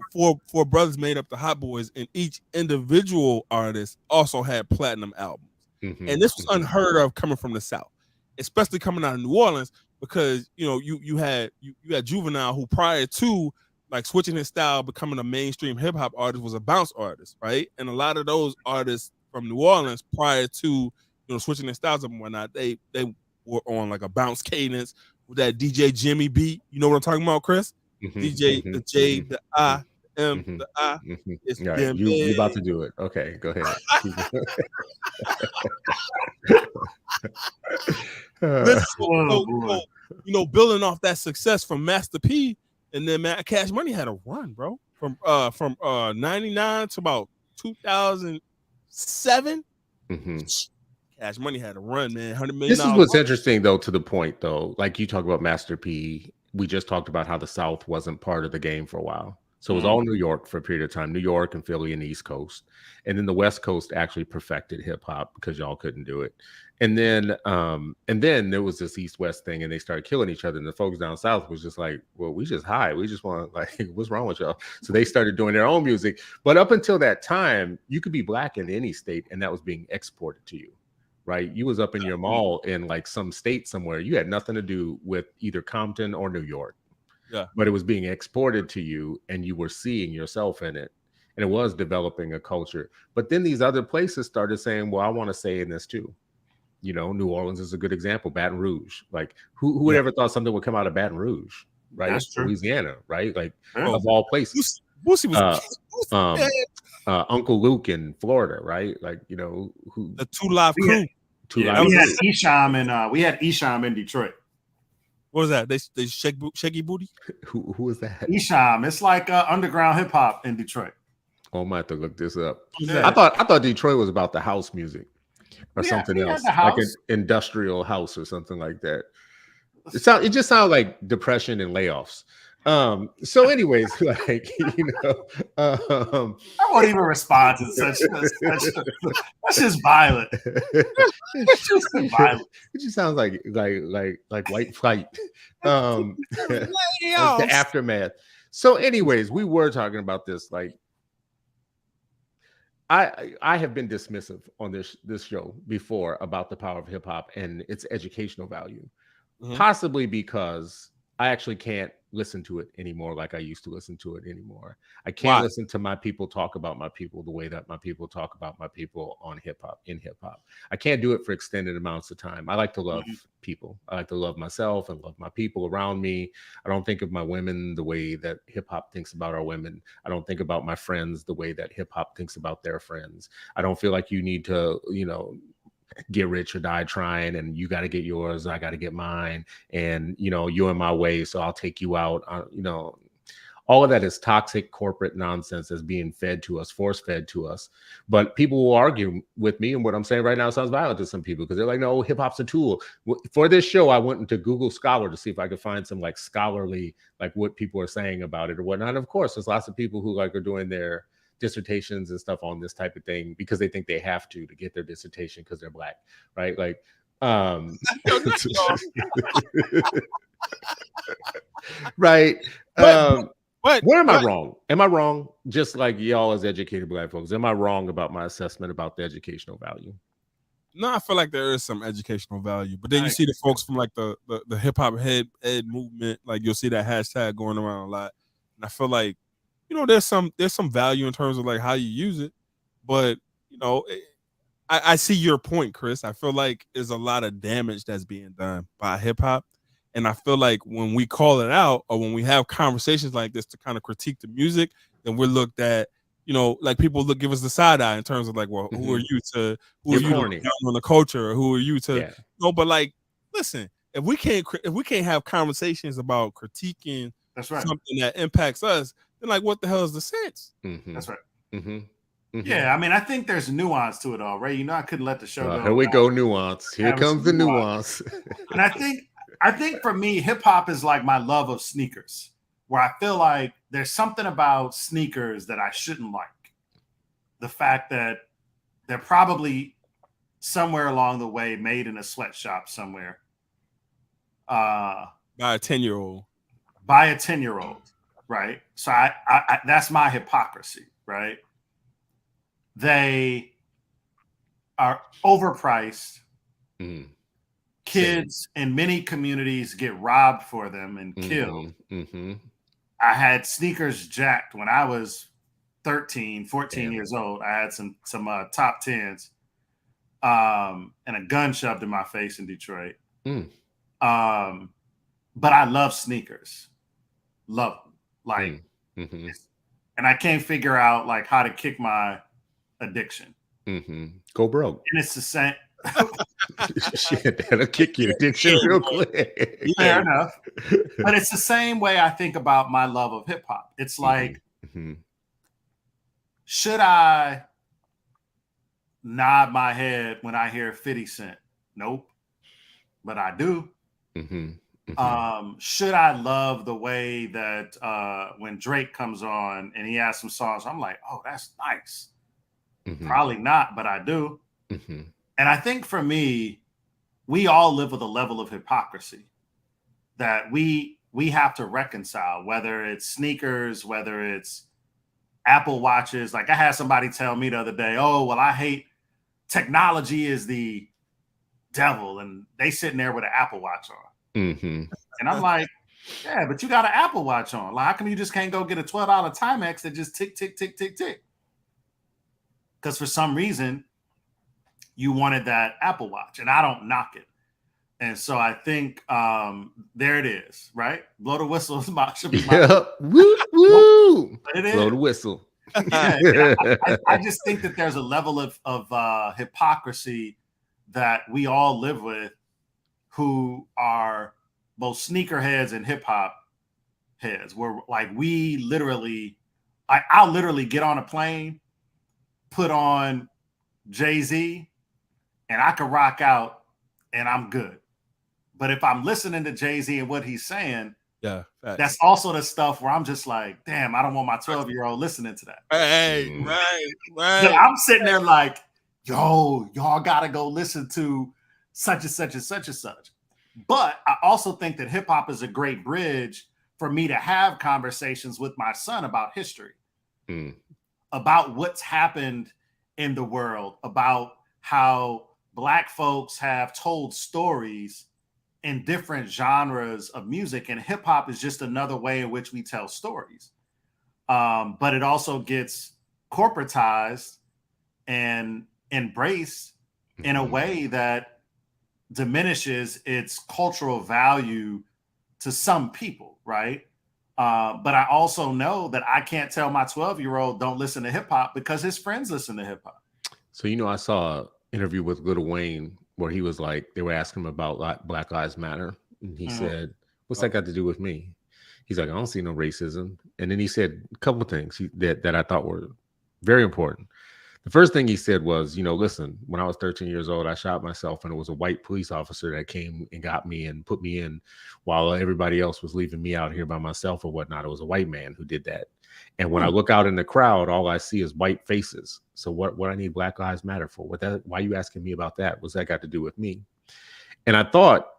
brothers made up the Hot Boys, and each individual artist also had platinum albums. And this was unheard of coming from the South, especially coming out of New Orleans, because you had Juvenile, who prior to like switching his style, becoming a mainstream hip hop artist, was a bounce artist, right? And a lot of those artists from New Orleans, prior to switching their styles up and whatnot, they were on like a bounce cadence with that DJ Jimmy beat. You know what I'm talking about, Chris? DJ, the J, the I, the M, the I. It's All right, them. you about to do it. Okay, go ahead. Listen, Oh, boy. Building off that success from Master P, and then Cash Money had a run, bro, from 99 to about 2007. Cash Money had a run, man. $100 million. This is what's interesting, though, to the point, though. Like you talk about Master P, we just talked about how the South wasn't part of the game for a while. So it was all New York for a period of time, New York and Philly and the East Coast. And then the West Coast actually perfected hip hop because y'all couldn't do it. And then there was this East-West thing, and they started killing each other. And the folks down South was just like, well, we just high. We just want, like, what's wrong with y'all? So they started doing their own music. But up until that time, you could be black in any state, and that was being exported to you. Right, you was up in your mall in like some state somewhere. You had nothing to do with either Compton or New York. Yeah, but it was being exported to you, and you were seeing yourself in it, and it was developing a culture. But then these other places started saying, "Well, I want to say in this too." New Orleans is a good example. Baton Rouge, like who would ever thought something would come out of Baton Rouge, right? That's true. Louisiana, right? Like of all places. Boosie was Uncle Luke in Florida, right? Like who the Two Live Crew. We had Esham in Detroit. What was that? They shaky booty. Who was that? Esham. It's like underground hip hop in Detroit. Oh, I might have to look this up. Yeah. I thought Detroit was about the house music or something else, like an industrial house or something like that. It just sounds like depression and layoffs. So anyways, like I won't even respond to such that's just violent. It's just violent. It just sounds like white flight. The aftermath. So anyways, we were talking about this. Like I have been dismissive on this show before about the power of hip hop and its educational value, possibly because I actually can't listen to it anymore like I used to listen to it anymore. I can't listen to my people talk about my people the way that my people talk about my people in hip hop. I can't do it for extended amounts of time. I like to love people. I like to love myself and love my people around me. I don't think of my women the way that hip hop thinks about our women. I don't think about my friends the way that hip hop thinks about their friends. I don't feel like you need to, get rich or die trying, and you got to get yours, I got to get mine, and you're in my way, so I'll take you out. All of that is toxic corporate nonsense that's being fed to us, force fed to us. But people will argue with me, and what I'm saying right now sounds violent to some people because they're like, no, hip hop's a tool. For this show, I went into Google Scholar to see if I could find some like scholarly, like what people are saying about it or whatnot. And of course, there's lots of people who like are doing their dissertations and stuff on this type of thing because they think they have to get their dissertation because they're black, right? Like right. But where am I wrong? Am I wrong? Just like y'all as educated black folks, am I wrong about my assessment about the educational value? No, I feel like there is some educational value, but then you see the folks from like the hip hop ed movement, like you'll see that hashtag going around a lot, and I feel like there's some value in terms of like how you use it, but I see your point, Chris. I feel like there's a lot of damage that's being done by hip hop, and I feel like when we call it out or when we have conversations like this to kind of critique the music, then we're looked at, like people give us the side eye in terms of like, well, who are you to on the culture, or who are you to but like, listen, if we can't have conversations about critiquing something that impacts us, then like, what the hell is the sense? That's right. Yeah, I mean, I think there's nuance to it all, right? I couldn't let the show go. Here we go, nuance. Here comes the nuance. And I think for me, hip hop is like my love of sneakers, where I feel like there's something about sneakers that I shouldn't like. The fact that they're probably somewhere along the way made in a sweatshop somewhere. By a 10-year-old. Right. So I that's my hypocrisy, right? They are overpriced. Kids in many communities get robbed for them and killed. I had sneakers jacked when I was 13, 14 years old. I had some top 10s and a gun shoved in my face in Detroit. But I love sneakers. Love them. Like, and I can't figure out like how to kick my addiction. Go broke. And it's the same. Shit, that'll kick your addiction real quick. Fair enough. But it's the same way I think about my love of hip hop. It's like, should I nod my head when I hear 50 Cent? Nope. But I do. Should I love the way that when Drake comes on and he has some songs, I'm like, oh, that's nice. Probably not, but I do. And I think for me, we all live with a level of hypocrisy that we have to reconcile, whether it's sneakers, whether it's Apple Watches. Like I had somebody tell me the other day, oh, well, I hate technology is the devil. And they sitting there with an Apple Watch on. And I'm like, yeah, but you got an Apple Watch on. Like, how come you just can't go get a $12 Timex that just tick, tick, tick, tick, tick? Because for some reason, you wanted that Apple Watch, and I don't knock it. And so I think there it is, right? Blow the whistle should be my woo woo. Blow the whistle. Yeah, I just think that there's a level of hypocrisy that we all live with, who are both sneakerheads and hip hop heads. Where like we literally, I'll literally get on a plane, put on Jay-Z, and I can rock out and I'm good. But if I'm listening to Jay-Z and what he's saying, that's also the stuff where I'm just like, damn, I don't want my 12-year-old listening to that. Right. But I'm sitting there like, yo, y'all gotta go listen to such and such and such and such. But I also think that hip hop is a great bridge for me to have conversations with my son about history, about what's happened in the world, about how Black folks have told stories in different genres of music, and hip hop is just another way in which we tell stories. But it also gets corporatized and embraced in a way that diminishes its cultural value to some people, right? But I also know that I can't tell my 12-year-old don't listen to hip hop because his friends listen to hip hop. So, I saw an interview with Lil Wayne where he was like, they were asking him about Black Lives Matter. And he said, what's that got to do with me? He's like, I don't see no racism. And then he said a couple of things that I thought were very important. The first thing he said was, listen, when I was 13 years old, I shot myself, and it was a white police officer that came and got me and put me in while everybody else was leaving me out here by myself or whatnot. It was a white man who did that. And when I look out in the crowd, all I see is white faces. So what I need Black Lives Matter for? Why are you asking me about that? What's that got to do with me? And I thought,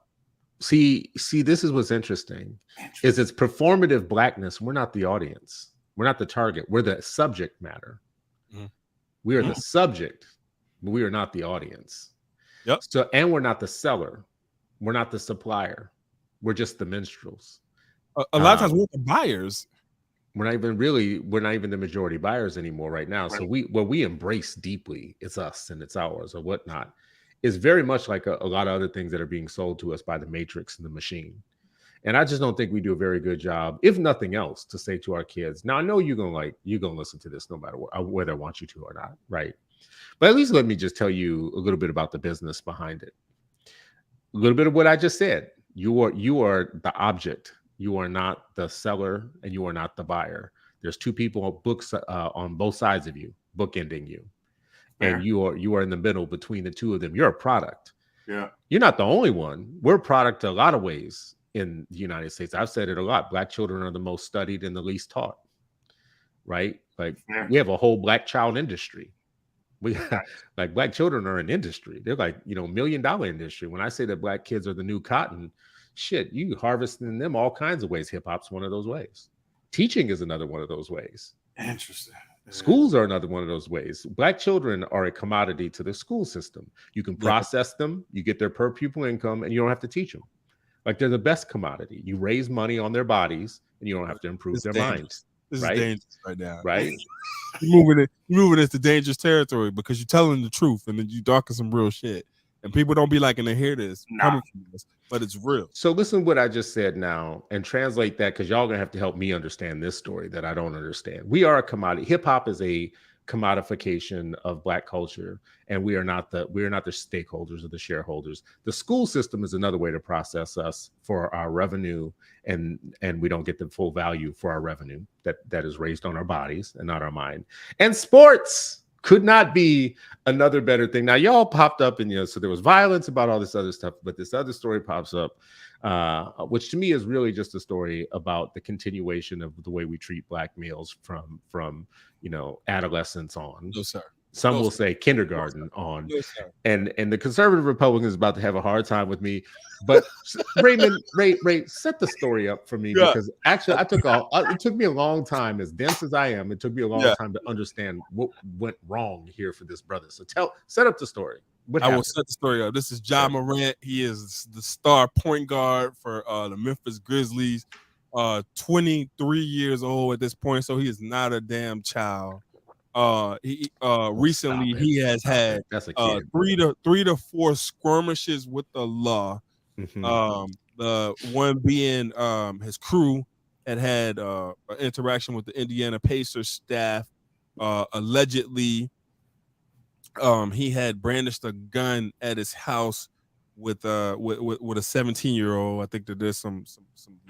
see, this is what's interesting, is it's performative Blackness. We're not the audience. We're not the target. We're the subject matter. We are the subject, but we are not the audience. Yep. So, and we're not the seller. We're not the supplier. We're just the minstrels. A lot of times we're the buyers. We're not even the majority buyers anymore right now. Right. So what we embrace deeply, it's us and it's ours or whatnot, is very much like a lot of other things that are being sold to us by the matrix and the machine. And I just don't think we do a very good job, if nothing else, to say to our kids, now I know you're gonna listen to this no matter whether I want you to or not, right? But at least let me just tell you a little bit about the business behind it. A little bit of what I just said. You are the object. You are not the seller, and you are not the buyer. There's two people books on both sides of you, bookending you, and you are in the middle between the two of them. You're a product. Yeah, you're not the only one. We're a product a lot of ways in the United States. I've said it a lot. Black children are the most studied and the least taught. Right? Like we have a whole Black child industry. We like Black children are an industry. They're like $1 million industry. When I say that Black kids are the new cotton. Shit, you harvest in them all kinds of ways. Hip hop's one of those ways. Teaching is another one of those ways. Interesting. Schools are another one of those ways. Black children are a commodity to the school system. You can process them, you get their per pupil income, and you don't have to teach them. Like they're the best commodity. You raise money on their bodies, and you don't have to improve their minds. This right? is dangerous right now. Right? You're moving into dangerous territory because you're telling the truth, and then you talking some real shit. and people don't be liking to hear this coming from us, but it's real. So listen to what I just said now and translate that, because y'all gonna have to help me understand this story that I don't understand. We are a commodity. Hip hop is a commodification of Black culture, and we are not the stakeholders or the shareholders. The school system is another way to process us for our revenue, and we don't get the full value for our revenue that is raised on our bodies and not our mind. And sports could not be another better thing. Now, y'all popped up and, so there was violence about all this other stuff, but this other story pops up, which to me is really just a story about the continuation of the way we treat Black males from adolescence on. No, sir. Some will say kindergarten on. And the conservative Republicans is about to have a hard time with me. But Raymond, Ray, set the story up for me, because actually it took me a long time, as dense as I am, it took me a long time to understand what went wrong here for this brother. So set up the story. I will set the story up. This is John Morant. He is the star point guard for the Memphis Grizzlies. 23 years old at this point, so he is not a damn child. He recently he has had 3 to 4 skirmishes with the law. The one being his crew had an interaction with the Indiana Pacers staff. Allegedly, he had brandished a gun at his house with a 17-year-old. I think that there's some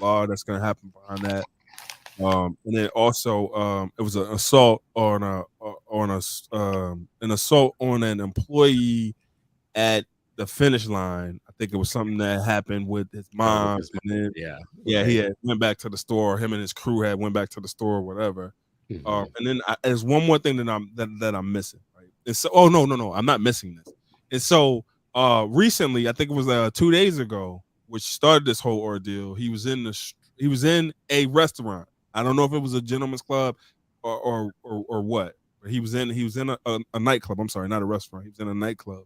law that's going to happen behind that. And then also it was an assault on an employee at the finish line. I think it was something that happened with his mom. And then, he had went back to the store. Him and his crew had went back to the store, or whatever. And then there's one more thing that I'm missing. Right? And so, no, I'm not missing this. And so recently, I think it was 2 days ago, which started this whole ordeal. He was in a restaurant. I don't know if it was a gentleman's club or what. But he was in a nightclub. I'm sorry, not a restaurant. He was in a nightclub.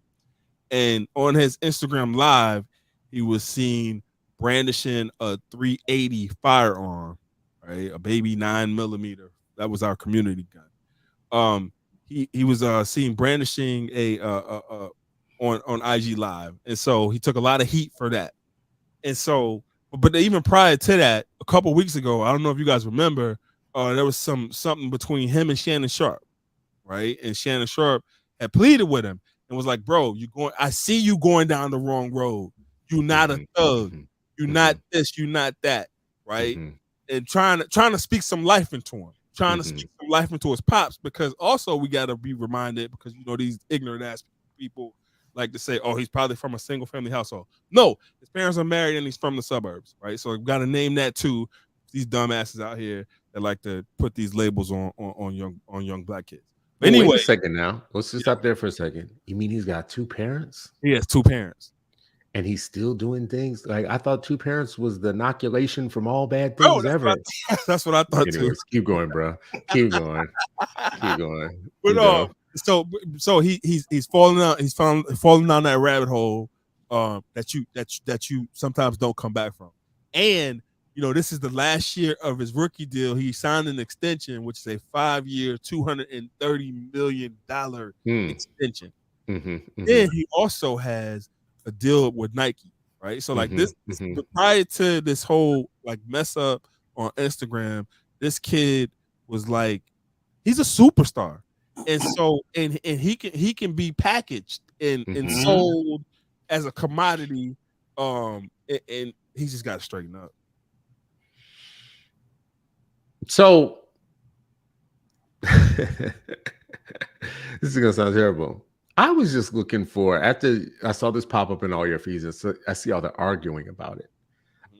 And on his Instagram Live, he was seen brandishing a 380 firearm, right? A baby 9mm. That was our community gun. He was seen brandishing on IG Live, and so he took a lot of heat for that. And so, but even prior to that, a couple weeks ago, I don't know if you guys remember, there was something between him and Shannon Sharp, right? And Shannon Sharp had pleaded with him and was like, "Bro, I see you going down the wrong road. You're not a thug. You're not this. You're not that, right?" And trying to speak some life into him, trying to speak some life into his pops, because also we got to be reminded, because these ignorant ass people like to say, "Oh, he's probably from a single family household." No, his parents are married and he's from the suburbs, right? So we've got to name that too. These dumbasses out here that like to put these labels on young Black kids. But anyway, wait a second now. Let's just stop there for a second. You mean he's got 2 parents? He has 2 parents. And he's still doing things? Like, I thought 2 parents was the inoculation from all bad things ever. That's what I thought. Anyways, too. Keep going, bro. Keep going. But so he's falling out. He's falling down that rabbit hole that you sometimes don't come back from. And this is the last year of his rookie deal. He signed an extension, which is a 5-year, $230 million extension. Then he also has a deal with Nike, right? So like this prior to this whole like mess up on Instagram, this kid was like, he's a superstar. And so and he can be packaged and sold as a commodity. And he's just got to straighten up. So this is gonna sound terrible. I was just looking for, after I saw this pop up in all your feeds, so I see all the arguing about it.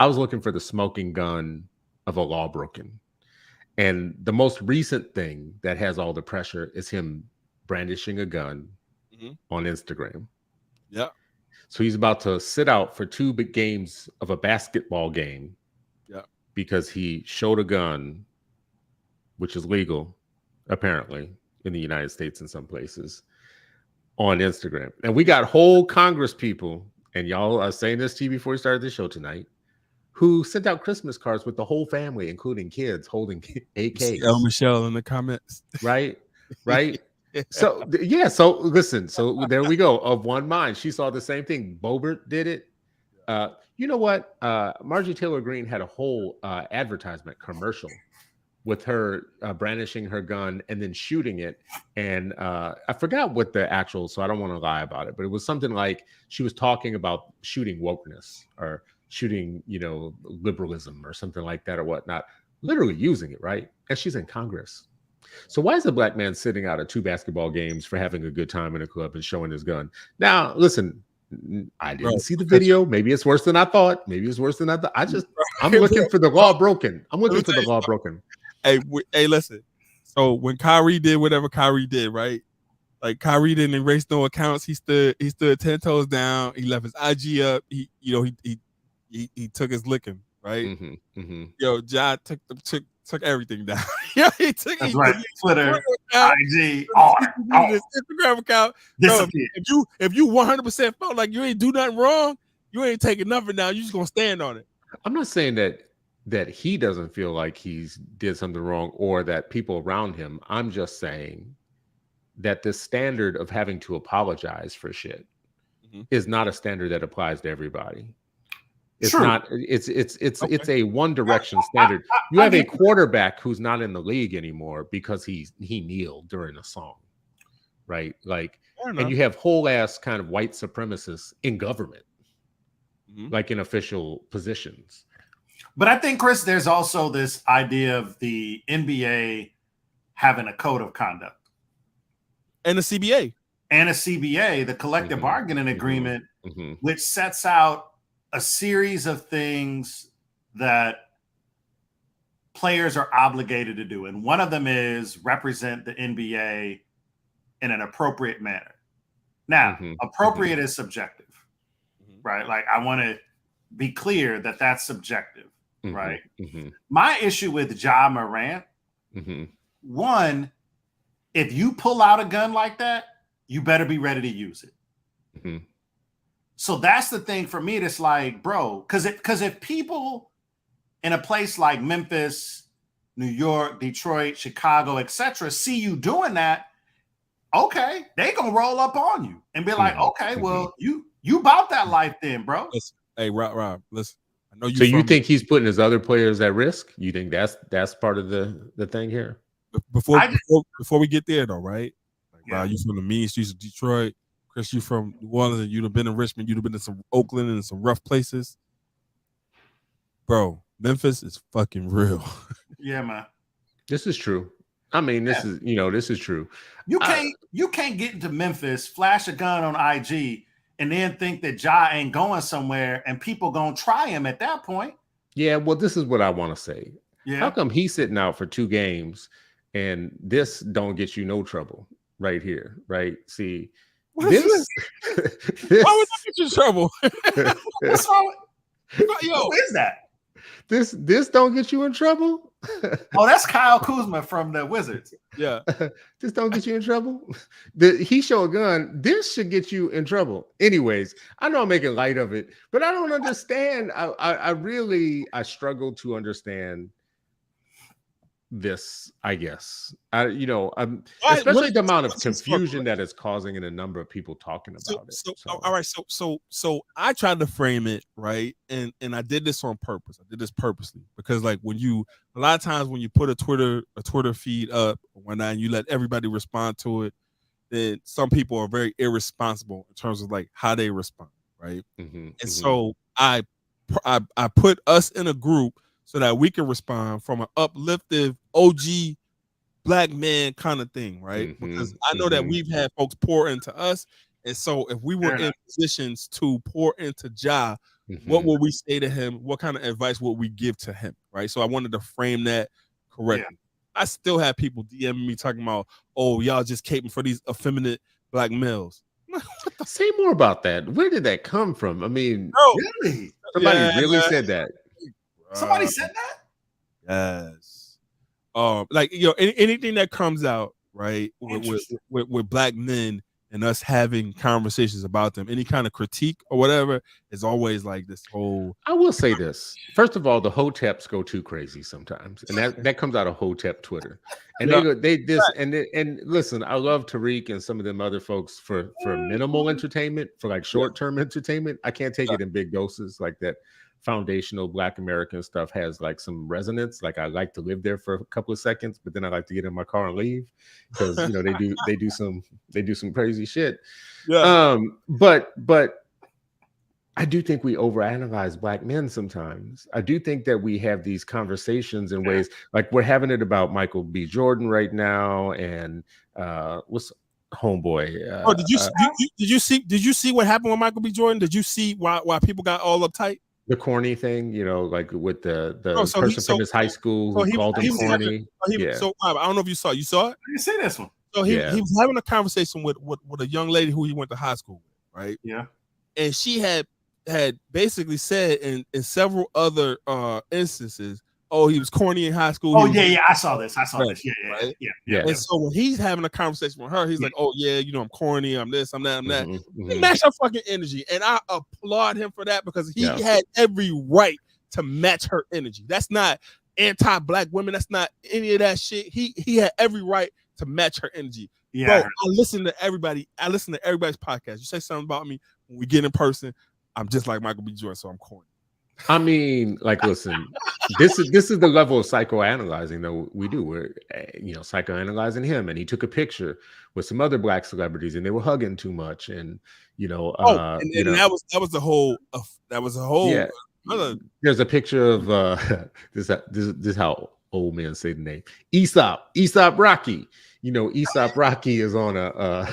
I was looking for the smoking gun of a law broken. And the most recent thing that has all the pressure is him brandishing a gun on Instagram. Yeah. So he's about to sit out for 2 big games of a basketball game. Yeah. Because he showed a gun, which is legal, apparently, in the United States in some places, on Instagram. And we got whole Congress people, and y'all are saying this to you before we started the show tonight, who sent out Christmas cards with the whole family, including kids holding AKs. El Michelle in the comments. Right? So yeah, so listen, so there we go. Of one mind, she saw the same thing. Bobert did it. You know what? Margie Taylor Greene had a whole advertisement commercial with her brandishing her gun and then shooting it. And I forgot what the actual, so I don't want to lie about it, but it was something like she was talking about shooting wokeness or shooting, liberalism or something like that or whatnot, literally using it, right? And she's in Congress. So why is a black man sitting out of 2 basketball games for having a good time in a club and showing his gun? Now, listen, I didn't see the video. Maybe it's worse than I thought. Maybe it's worse than I thought. I'm looking for the law broken. I'm looking for the law broken. Hey, listen. So when Kyrie did whatever Kyrie did, right? Like Kyrie didn't erase no accounts. He stood 10 toes down. He left his IG up. He took his licking, right? Mm-hmm, mm-hmm. Yo, Ja took everything down. Yeah, he took. That's right. Twitter, IG, all his Instagram account. Disappeared. If you 100% felt like you ain't do nothing wrong, you ain't taking nothing down. You just gonna stand on it. I'm not saying that he doesn't feel like he's did something wrong or that people around him. I'm just saying that the standard of having to apologize for shit is not a standard that applies to everybody. It's True. not. It's a one direction standard. You have a quarterback who's not in the league anymore because he kneeled during a song, right? Like, and you have whole ass kind of white supremacists in government, like in official positions. But I think, Chris, there's also this idea of the NBA having a code of conduct. And the CBA. And a CBA, the collective bargaining agreement, which sets out a series of things that players are obligated to do. And one of them is represent the NBA in an appropriate manner. Now, appropriate is subjective, right? Like, I want to be clear that that's subjective, right? My issue with Ja Morant, one, if you pull out a gun like that, you better be ready to use it. So that's the thing for me. That's like, bro, because if people in a place like Memphis, New York, Detroit, Chicago, etc., see you doing that, okay, they gonna roll up on you and be like, okay, well, you about that life then, bro. Listen, hey, Rob, listen. I know you. So you think he's putting his other players at risk? You think that's part of the thing here? Before we get there, though, right? Like, Rob, you from the mean streets of Detroit. Chris, you from New Orleans, and you'd have been in Richmond, you'd have been in some Oakland and some rough places. Bro, Memphis is fucking real. Yeah, man. This is true. I mean, this is true. You can't get into Memphis, flash a gun on IG, and then think that Ja ain't going somewhere and people gonna try him at that point. Yeah, well, this is what I want to say. Yeah. How come he's sitting out for 2 games and this don't get you no trouble right here, right? See, this why would that get you in trouble? What's wrong? Yo, who is that? This don't get you in trouble? Oh, that's Kyle Kuzma from the Wizards. Yeah. This don't get you in trouble? He show a gun. This should get you in trouble. Anyways, I know I'm making light of it, but I don't understand. I struggle to understand this, I guess. Especially the amount of confusion that it's causing and a number of people talking about it. All right, so I tried to frame it, right? And I did this on purpose. I did this purposely because, like, a lot of times when you put a Twitter feed up or whatnot and you let everybody respond to it, then some people are very irresponsible in terms of like how they respond, right? So I put us in a group so that we can respond from an uplifted OG black man kind of thing, right? Because I know that we've had folks pour into us. And so if we were in positions to pour into Ja, what would we say to him? What kind of advice would we give to him, right? So I wanted to frame that correctly. I still have people DMing me talking about, oh, y'all just caping for these effeminate black males. Say more about that. Where did that come from? I mean, really? Somebody really said that. Somebody said that? Yes. Like, anything that comes out, right, with black men and us having conversations about them, any kind of critique or whatever, is always like this whole. I will say this. First of all, the hoteps go too crazy sometimes, and that comes out of hotep Twitter. And Yeah. and listen, I love Tariq and some of them other folks for minimal entertainment, for like short-term entertainment. I can't take it in big doses like that. Foundational Black American stuff has like some resonance. Like I like to live there for a couple of seconds, but then I like to get in my car and leave because they do some crazy shit. Yeah. But I do think we overanalyze Black men sometimes. I do think that we have these conversations in ways like we're having it about Michael B. Jordan right now, and what's homeboy? Did you see what happened with Michael B. Jordan? Did you see why people got all uptight? The corny thing, like with the So person from his high school who called him corny. So I don't know if you saw it. You saw it? I didn't see this one. So he was having a conversation with a young lady who he went to high school with, right? Yeah. And she had basically said in several other instances, oh, he was corny in high school. Oh, yeah, I saw this. This. Yeah. And so when he's having a conversation with her, he's like, oh, yeah, I'm corny. I'm this, I'm that, I'm that. Mm-hmm. He matched her fucking energy. And I applaud him for that because he had every right to match her energy. That's not anti-Black women. That's not any of that shit. He had every right to match her energy. Yeah. Bro, I listen to everybody. I listen to everybody's podcast. You say something about me when we get in person, I'm just like Michael B. Jordan, so I'm corny. I mean, like, listen, this is the level of psychoanalyzing that we do. We're psychoanalyzing him, and he took a picture with some other Black celebrities, and they were hugging too much, and that was the whole. Yeah. There's a picture of this is how old men say the name Aesop Rocky. Aesop Rocky is on a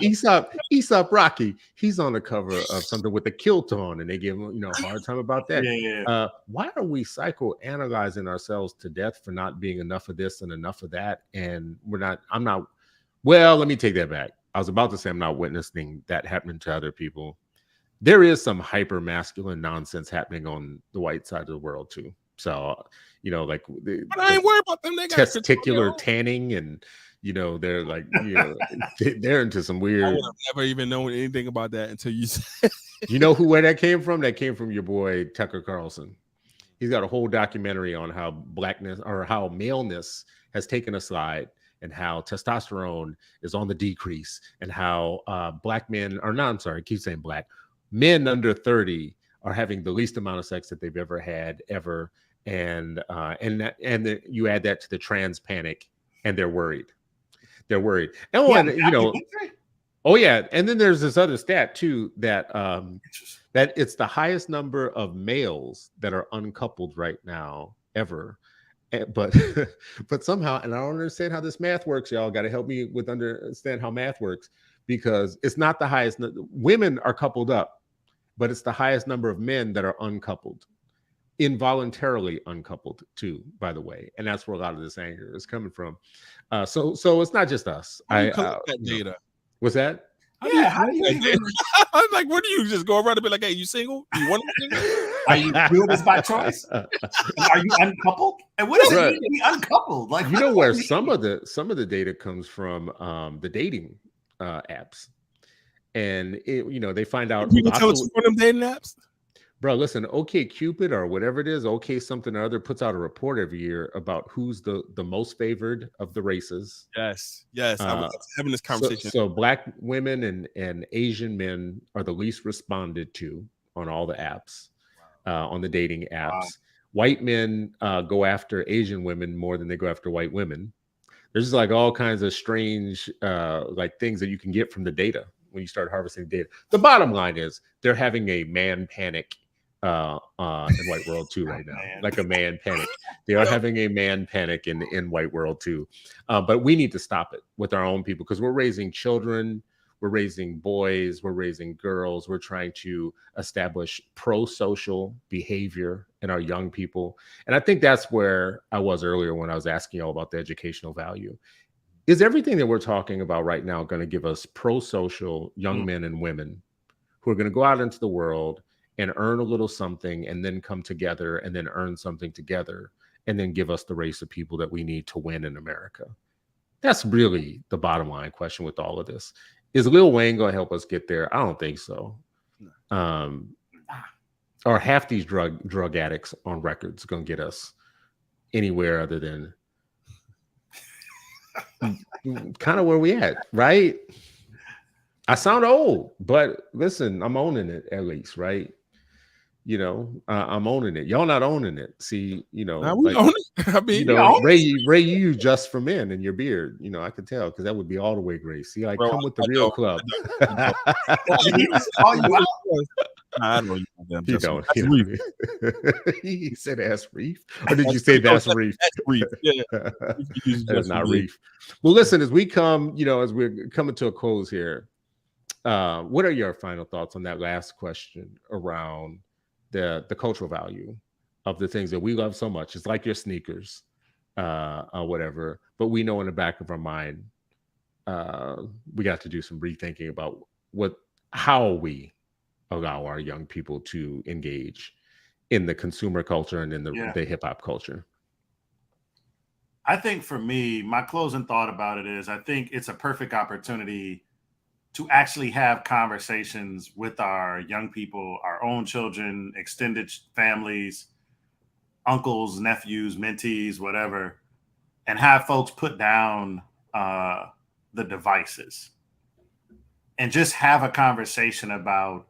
Aesop Rocky. He's on the cover of something with a kilt on, and they give him a hard time about that. Yeah. Why are we psychoanalyzing ourselves to death for not being enough of this and enough of that? And I'm not. Well, let me take that back. I was about to say I'm not witnessing that happening to other people. There is some hyper masculine nonsense happening on the white side of the world too. So, like, but I ain't worried about them. They got testicular tanning, and they're like, they're into some weird. I would have never even known anything about that until you said. You know where that came from? That came from your boy Tucker Carlson. He's got a whole documentary on how Blackness or how maleness has taken a slide, and how testosterone is on the decrease, and how Black men are not. I'm sorry, I keep saying Black men under 30 are having the least amount of sex that they've ever had ever. And you add that to the trans panic, and they're worried. Oh yeah. And then there's this other stat too that it's the highest number of males that are uncoupled right now ever. But somehow, and I don't understand how this math works. Y'all got to help me with understand how math works, because it's not the highest. Women are coupled up, but it's the highest number of men that are uncoupled. Involuntarily uncoupled too, by the way, and that's where a lot of this anger is coming from. So it's not just us. That data. What's that? How do you I'm like, what do you just go around and be like, hey, you single? You want Are you doing this by choice? Are you uncoupled? And what does it mean to be uncoupled? Like, where some of the data comes from, the dating apps, and they find out. You can tell us from them dating apps. Bro, listen, OK Cupid or whatever it is, OK something or other puts out a report every year about who's the most favored of the races. Yes. I was having this conversation. So Black women and Asian men are the least responded to on all the apps, on the dating apps. Wow. White men go after Asian women more than they go after white women. There's just like all kinds of strange like things that you can get from the data when you start harvesting data. The bottom line is they're having a man panic in white world too right now. Like a man panic. They are having a man panic in white world too. But we need to stop it with our own people, because we're raising children, we're raising boys, we're raising girls. We're trying to establish pro-social behavior in our young people. And I think that's where I was earlier when I was asking y'all about the educational value. Is everything that we're talking about right now going to give us pro-social young men and women who are going to go out into the world and earn a little something, and then come together and then earn something together, and then give us the race of people that we need to win in America? That's really the bottom line question with all of this. Is Lil Wayne going to help us get there? I don't think so. Um, or half these drug addicts on records going to get us anywhere other than kind of where we at, right? I sound old, but listen, I'm owning it at least, right? I'm owning it. Y'all not owning it. See, Now we own it. I mean, Ray, you use Just for Men in your beard. I could tell because that would be all the way gray. See, like, bro, come with the real club. I don't know. You don't. He said that's Reef, or did you say that's Reef? That's Reef. Yeah, that's not Reef. Well, listen, as we come, as we're coming to a close here, what are your final thoughts on that last question around the cultural value of the things that we love so much? It's like your sneakers, or whatever. But we know in the back of our mind, we got to do some rethinking about how we allow our young people to engage in the consumer culture and in the hip hop culture. I think for me, my closing thought about it is I think it's a perfect opportunity to actually have conversations with our young people, our own children, extended families, uncles, nephews, mentees, whatever, and have folks put down the devices and just have a conversation about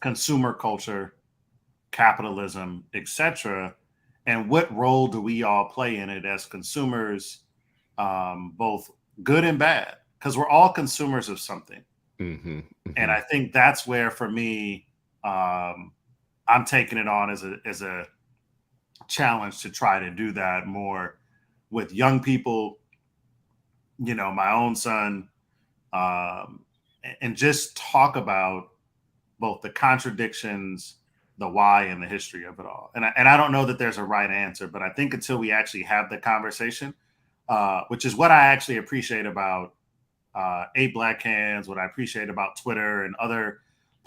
consumer culture, capitalism, etc., and what role do we all play in it as consumers, both good and bad, because we're all consumers of something. Mm-hmm, mm-hmm. And I think that's where, for me, I'm taking it on as a challenge to try to do that more with young people, my own son, and just talk about both the contradictions, the why, and the history of it all. And I don't know that there's a right answer, but I think until we actually have the conversation, which is what I actually appreciate about 8 Black Hands, what I appreciate about Twitter and other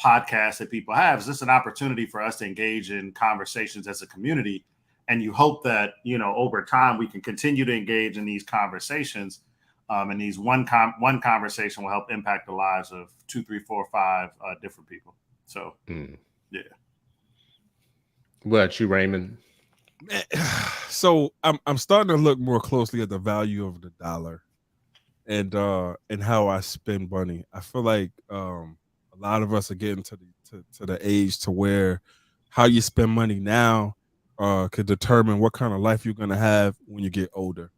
podcasts that people have, is this an opportunity for us to engage in conversations as a community. And you hope that, over time we can continue to engage in these conversations. And these one conversation will help impact the lives of 2, 3, 4, 5 different people. So, yeah. What about you, Raymond? So I'm starting to look more closely at the value of the dollar, and how I spend money. I feel like a lot of us are getting to the age to where how you spend money now could determine what kind of life you're gonna have when you get older.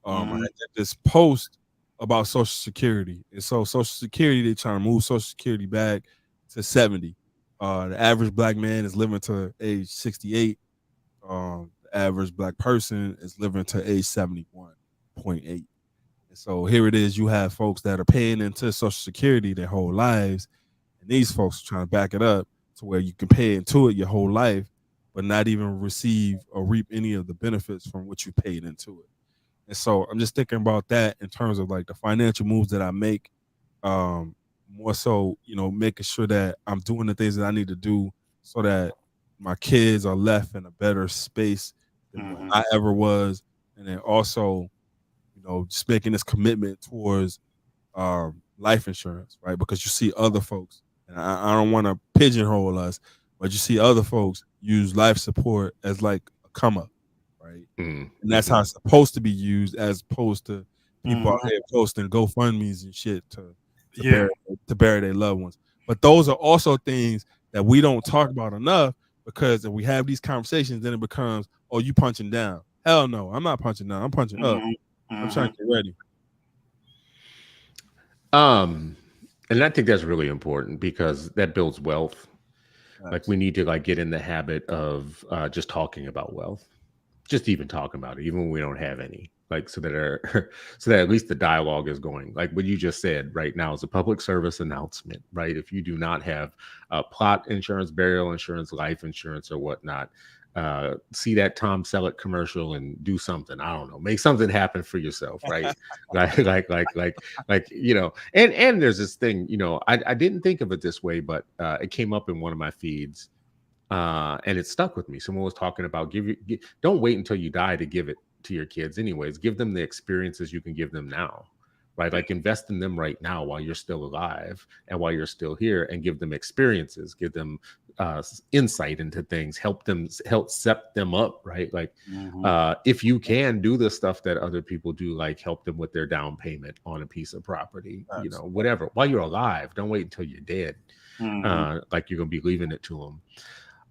I had this post about Social Security, and so Social Security, they're trying to move Social Security back to 70. The average Black man is living to age 68. The average Black person is living to age 71.8. And so here it is, you have folks that are paying into Social Security their whole lives, and these folks are trying to back it up to where you can pay into it your whole life, but not even receive or reap any of the benefits from what you paid into it. And so I'm just thinking about that in terms of like the financial moves that I make, more so, making sure that I'm doing the things that I need to do so that my kids are left in a better space than what I ever was. And then also, just making this commitment towards life insurance, right? Because you see other folks, and I don't want to pigeonhole us, but you see other folks use life support as like a come up. Right. And that's how it's supposed to be used, as opposed to people out here posting GoFundMe's and shit to bury their loved ones. But those are also things that we don't talk about enough, because if we have these conversations, then it becomes, oh, you punching down. Hell no, I'm not punching down. I'm punching up. I'm trying to get ready. And I think that's really important because that builds wealth. Like, we need to get in the habit of just talking about wealth. Just even talking about it, even when we don't have any, so that at least the dialogue is going. Like what you just said right now is a public service announcement, right? If you do not have plot insurance, burial insurance, life insurance, or whatnot, see that Tom Selleck commercial and do something. I don't know, make something happen for yourself, right? And there's this thing, I didn't think of it this way, but it came up in one of my feeds. And it stuck with me. Someone was talking about don't wait until you die to give it to your kids anyways. Give them the experiences you can give them now, right? Like invest in them right now while you're still alive and while you're still here, and give them experiences, give them insight into things, help set them up, right? Like if you can do the stuff that other people do, like help them with their down payment on a piece of property, you know, whatever, while you're alive. Don't wait until you're dead. Like you're gonna be leaving it to them.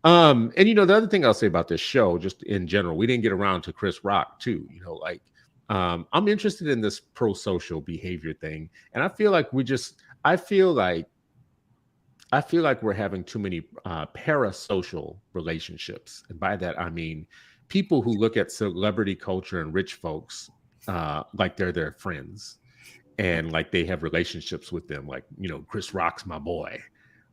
And you know, the other thing I'll say about this show, just in general, we didn't get around to Chris Rock too, you know, like I'm interested in this pro-social behavior thing, and I feel like we're having too many parasocial relationships. And by that, I mean people who look at celebrity culture and rich folks like they're their friends, and like they have relationships with them. Like, you know, Chris Rock's my boy,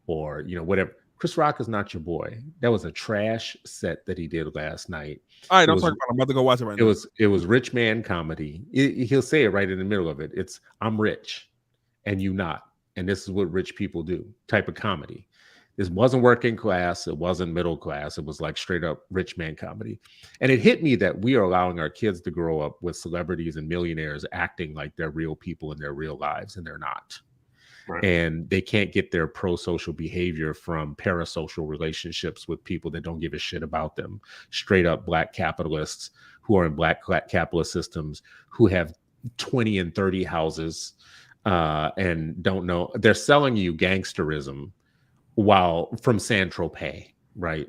or, you know, whatever. Chris Rock is not your boy. That was a trash set that he did last night. All right, don't talk about it. I'm about to go watch it right now. It was rich man comedy. He'll say it right in the middle of it. It's I'm rich and you not. And this is what rich people do type of comedy. This wasn't working class. It wasn't middle class. It was like straight up rich man comedy. And it hit me that we are allowing our kids to grow up with celebrities and millionaires acting like they're real people in their real lives, and they're not. Right. And they can't get their pro-social behavior from parasocial relationships with people that don't give a shit about them. Straight up black capitalists who are in black capitalist systems, who have 20 and 30 houses and don't know. They're selling you gangsterism while from Saint-Tropez, right?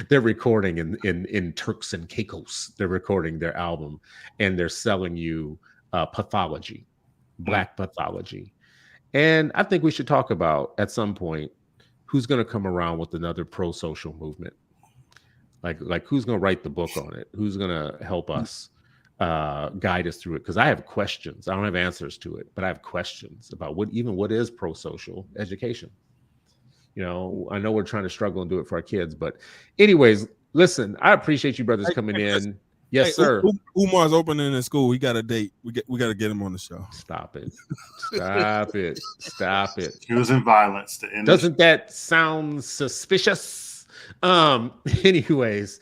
They're recording in Turks and Caicos. They're recording their album, and they're selling you pathology, black pathology. And I think we should talk about at some point who's going to come around with another pro-social movement. Like who's going to write the book on it? Who's going to help us guide us through it? Because I have questions. I don't have answers to it, but I have questions about what is pro-social education. You know, I know we're trying to struggle and do it for our kids, but anyways, listen, I appreciate you brothers coming in. Yes, sir. Umar's opening in school. He got a date. We got to get him on the show. Stop it. Stop it. Stop it. Choosing violence to end. Doesn't that sound suspicious? Anyways,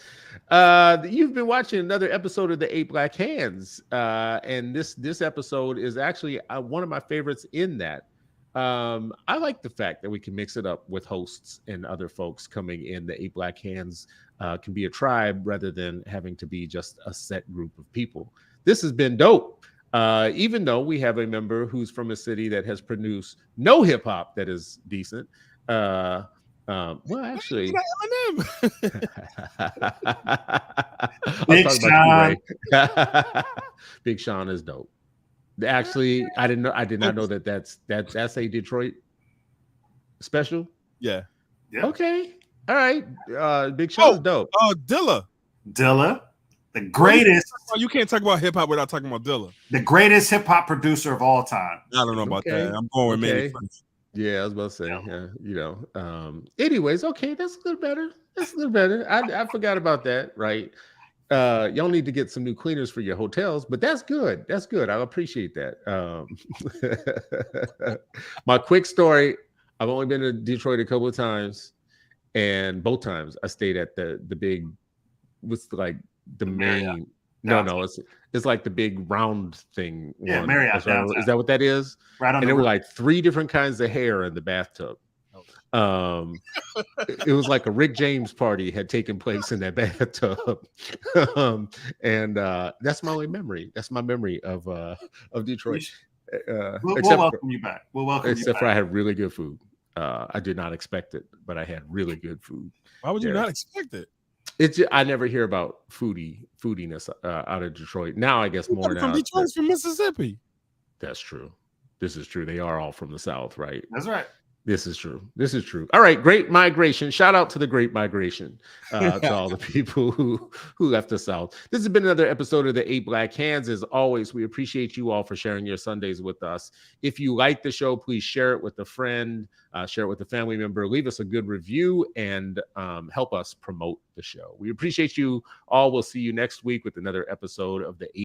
you've been watching another episode of the 8 Black Hands. And this episode is actually one of my favorites in that. I like the fact that we can mix it up with hosts and other folks coming in. The 8 Black Hands can be a tribe rather than having to be just a set group of people. This has been dope. Even though we have a member who's from a city that has produced no hip hop that is decent. Well, actually, Big Sean. Big Sean is dope. Actually, I did not know that's a Detroit special. Yeah. Okay. All right. Big Sean is dope. Dilla, the greatest. You can't talk about hip hop without talking about Dilla. The greatest hip hop producer of all time. I don't know about that. I'm going with Manny Fresh. Yeah, I was about to say. Yeah, you know. Anyways, okay, that's a little better. That's a little better. I forgot about that. Right. Y'all need to get some new cleaners for your hotels, but that's good. That's good. I appreciate that. My quick story. I've only been to Detroit a couple of times, and both times I stayed at the big, what's like the main. No, it's like the big round thing. Yeah, one. Marriott. Is that what that is? Right on. And there were like 3 different kinds of hair in the bathtub. It was like a Rick James party had taken place in that bathtub. And that's my only memory. That's my memory of Detroit. We'll welcome you back. Except for I had really good food. I did not expect it, but I had really good food. Why would you not expect it? I never hear about foodiness out of Detroit. Now I guess more now. From Detroit, from Mississippi. That's true. This is true. They are all from the South, right? That's right. This is true. This is true. All right. Great migration. Shout out to the Great Migration, to all the people who left us out. This has been another episode of the 8 Black Hands. As always, we appreciate you all for sharing your Sundays with us. If you like the show, please share it with a friend, share it with a family member, leave us a good review, and help us promote the show. We appreciate you all. We'll see you next week with another episode of the 8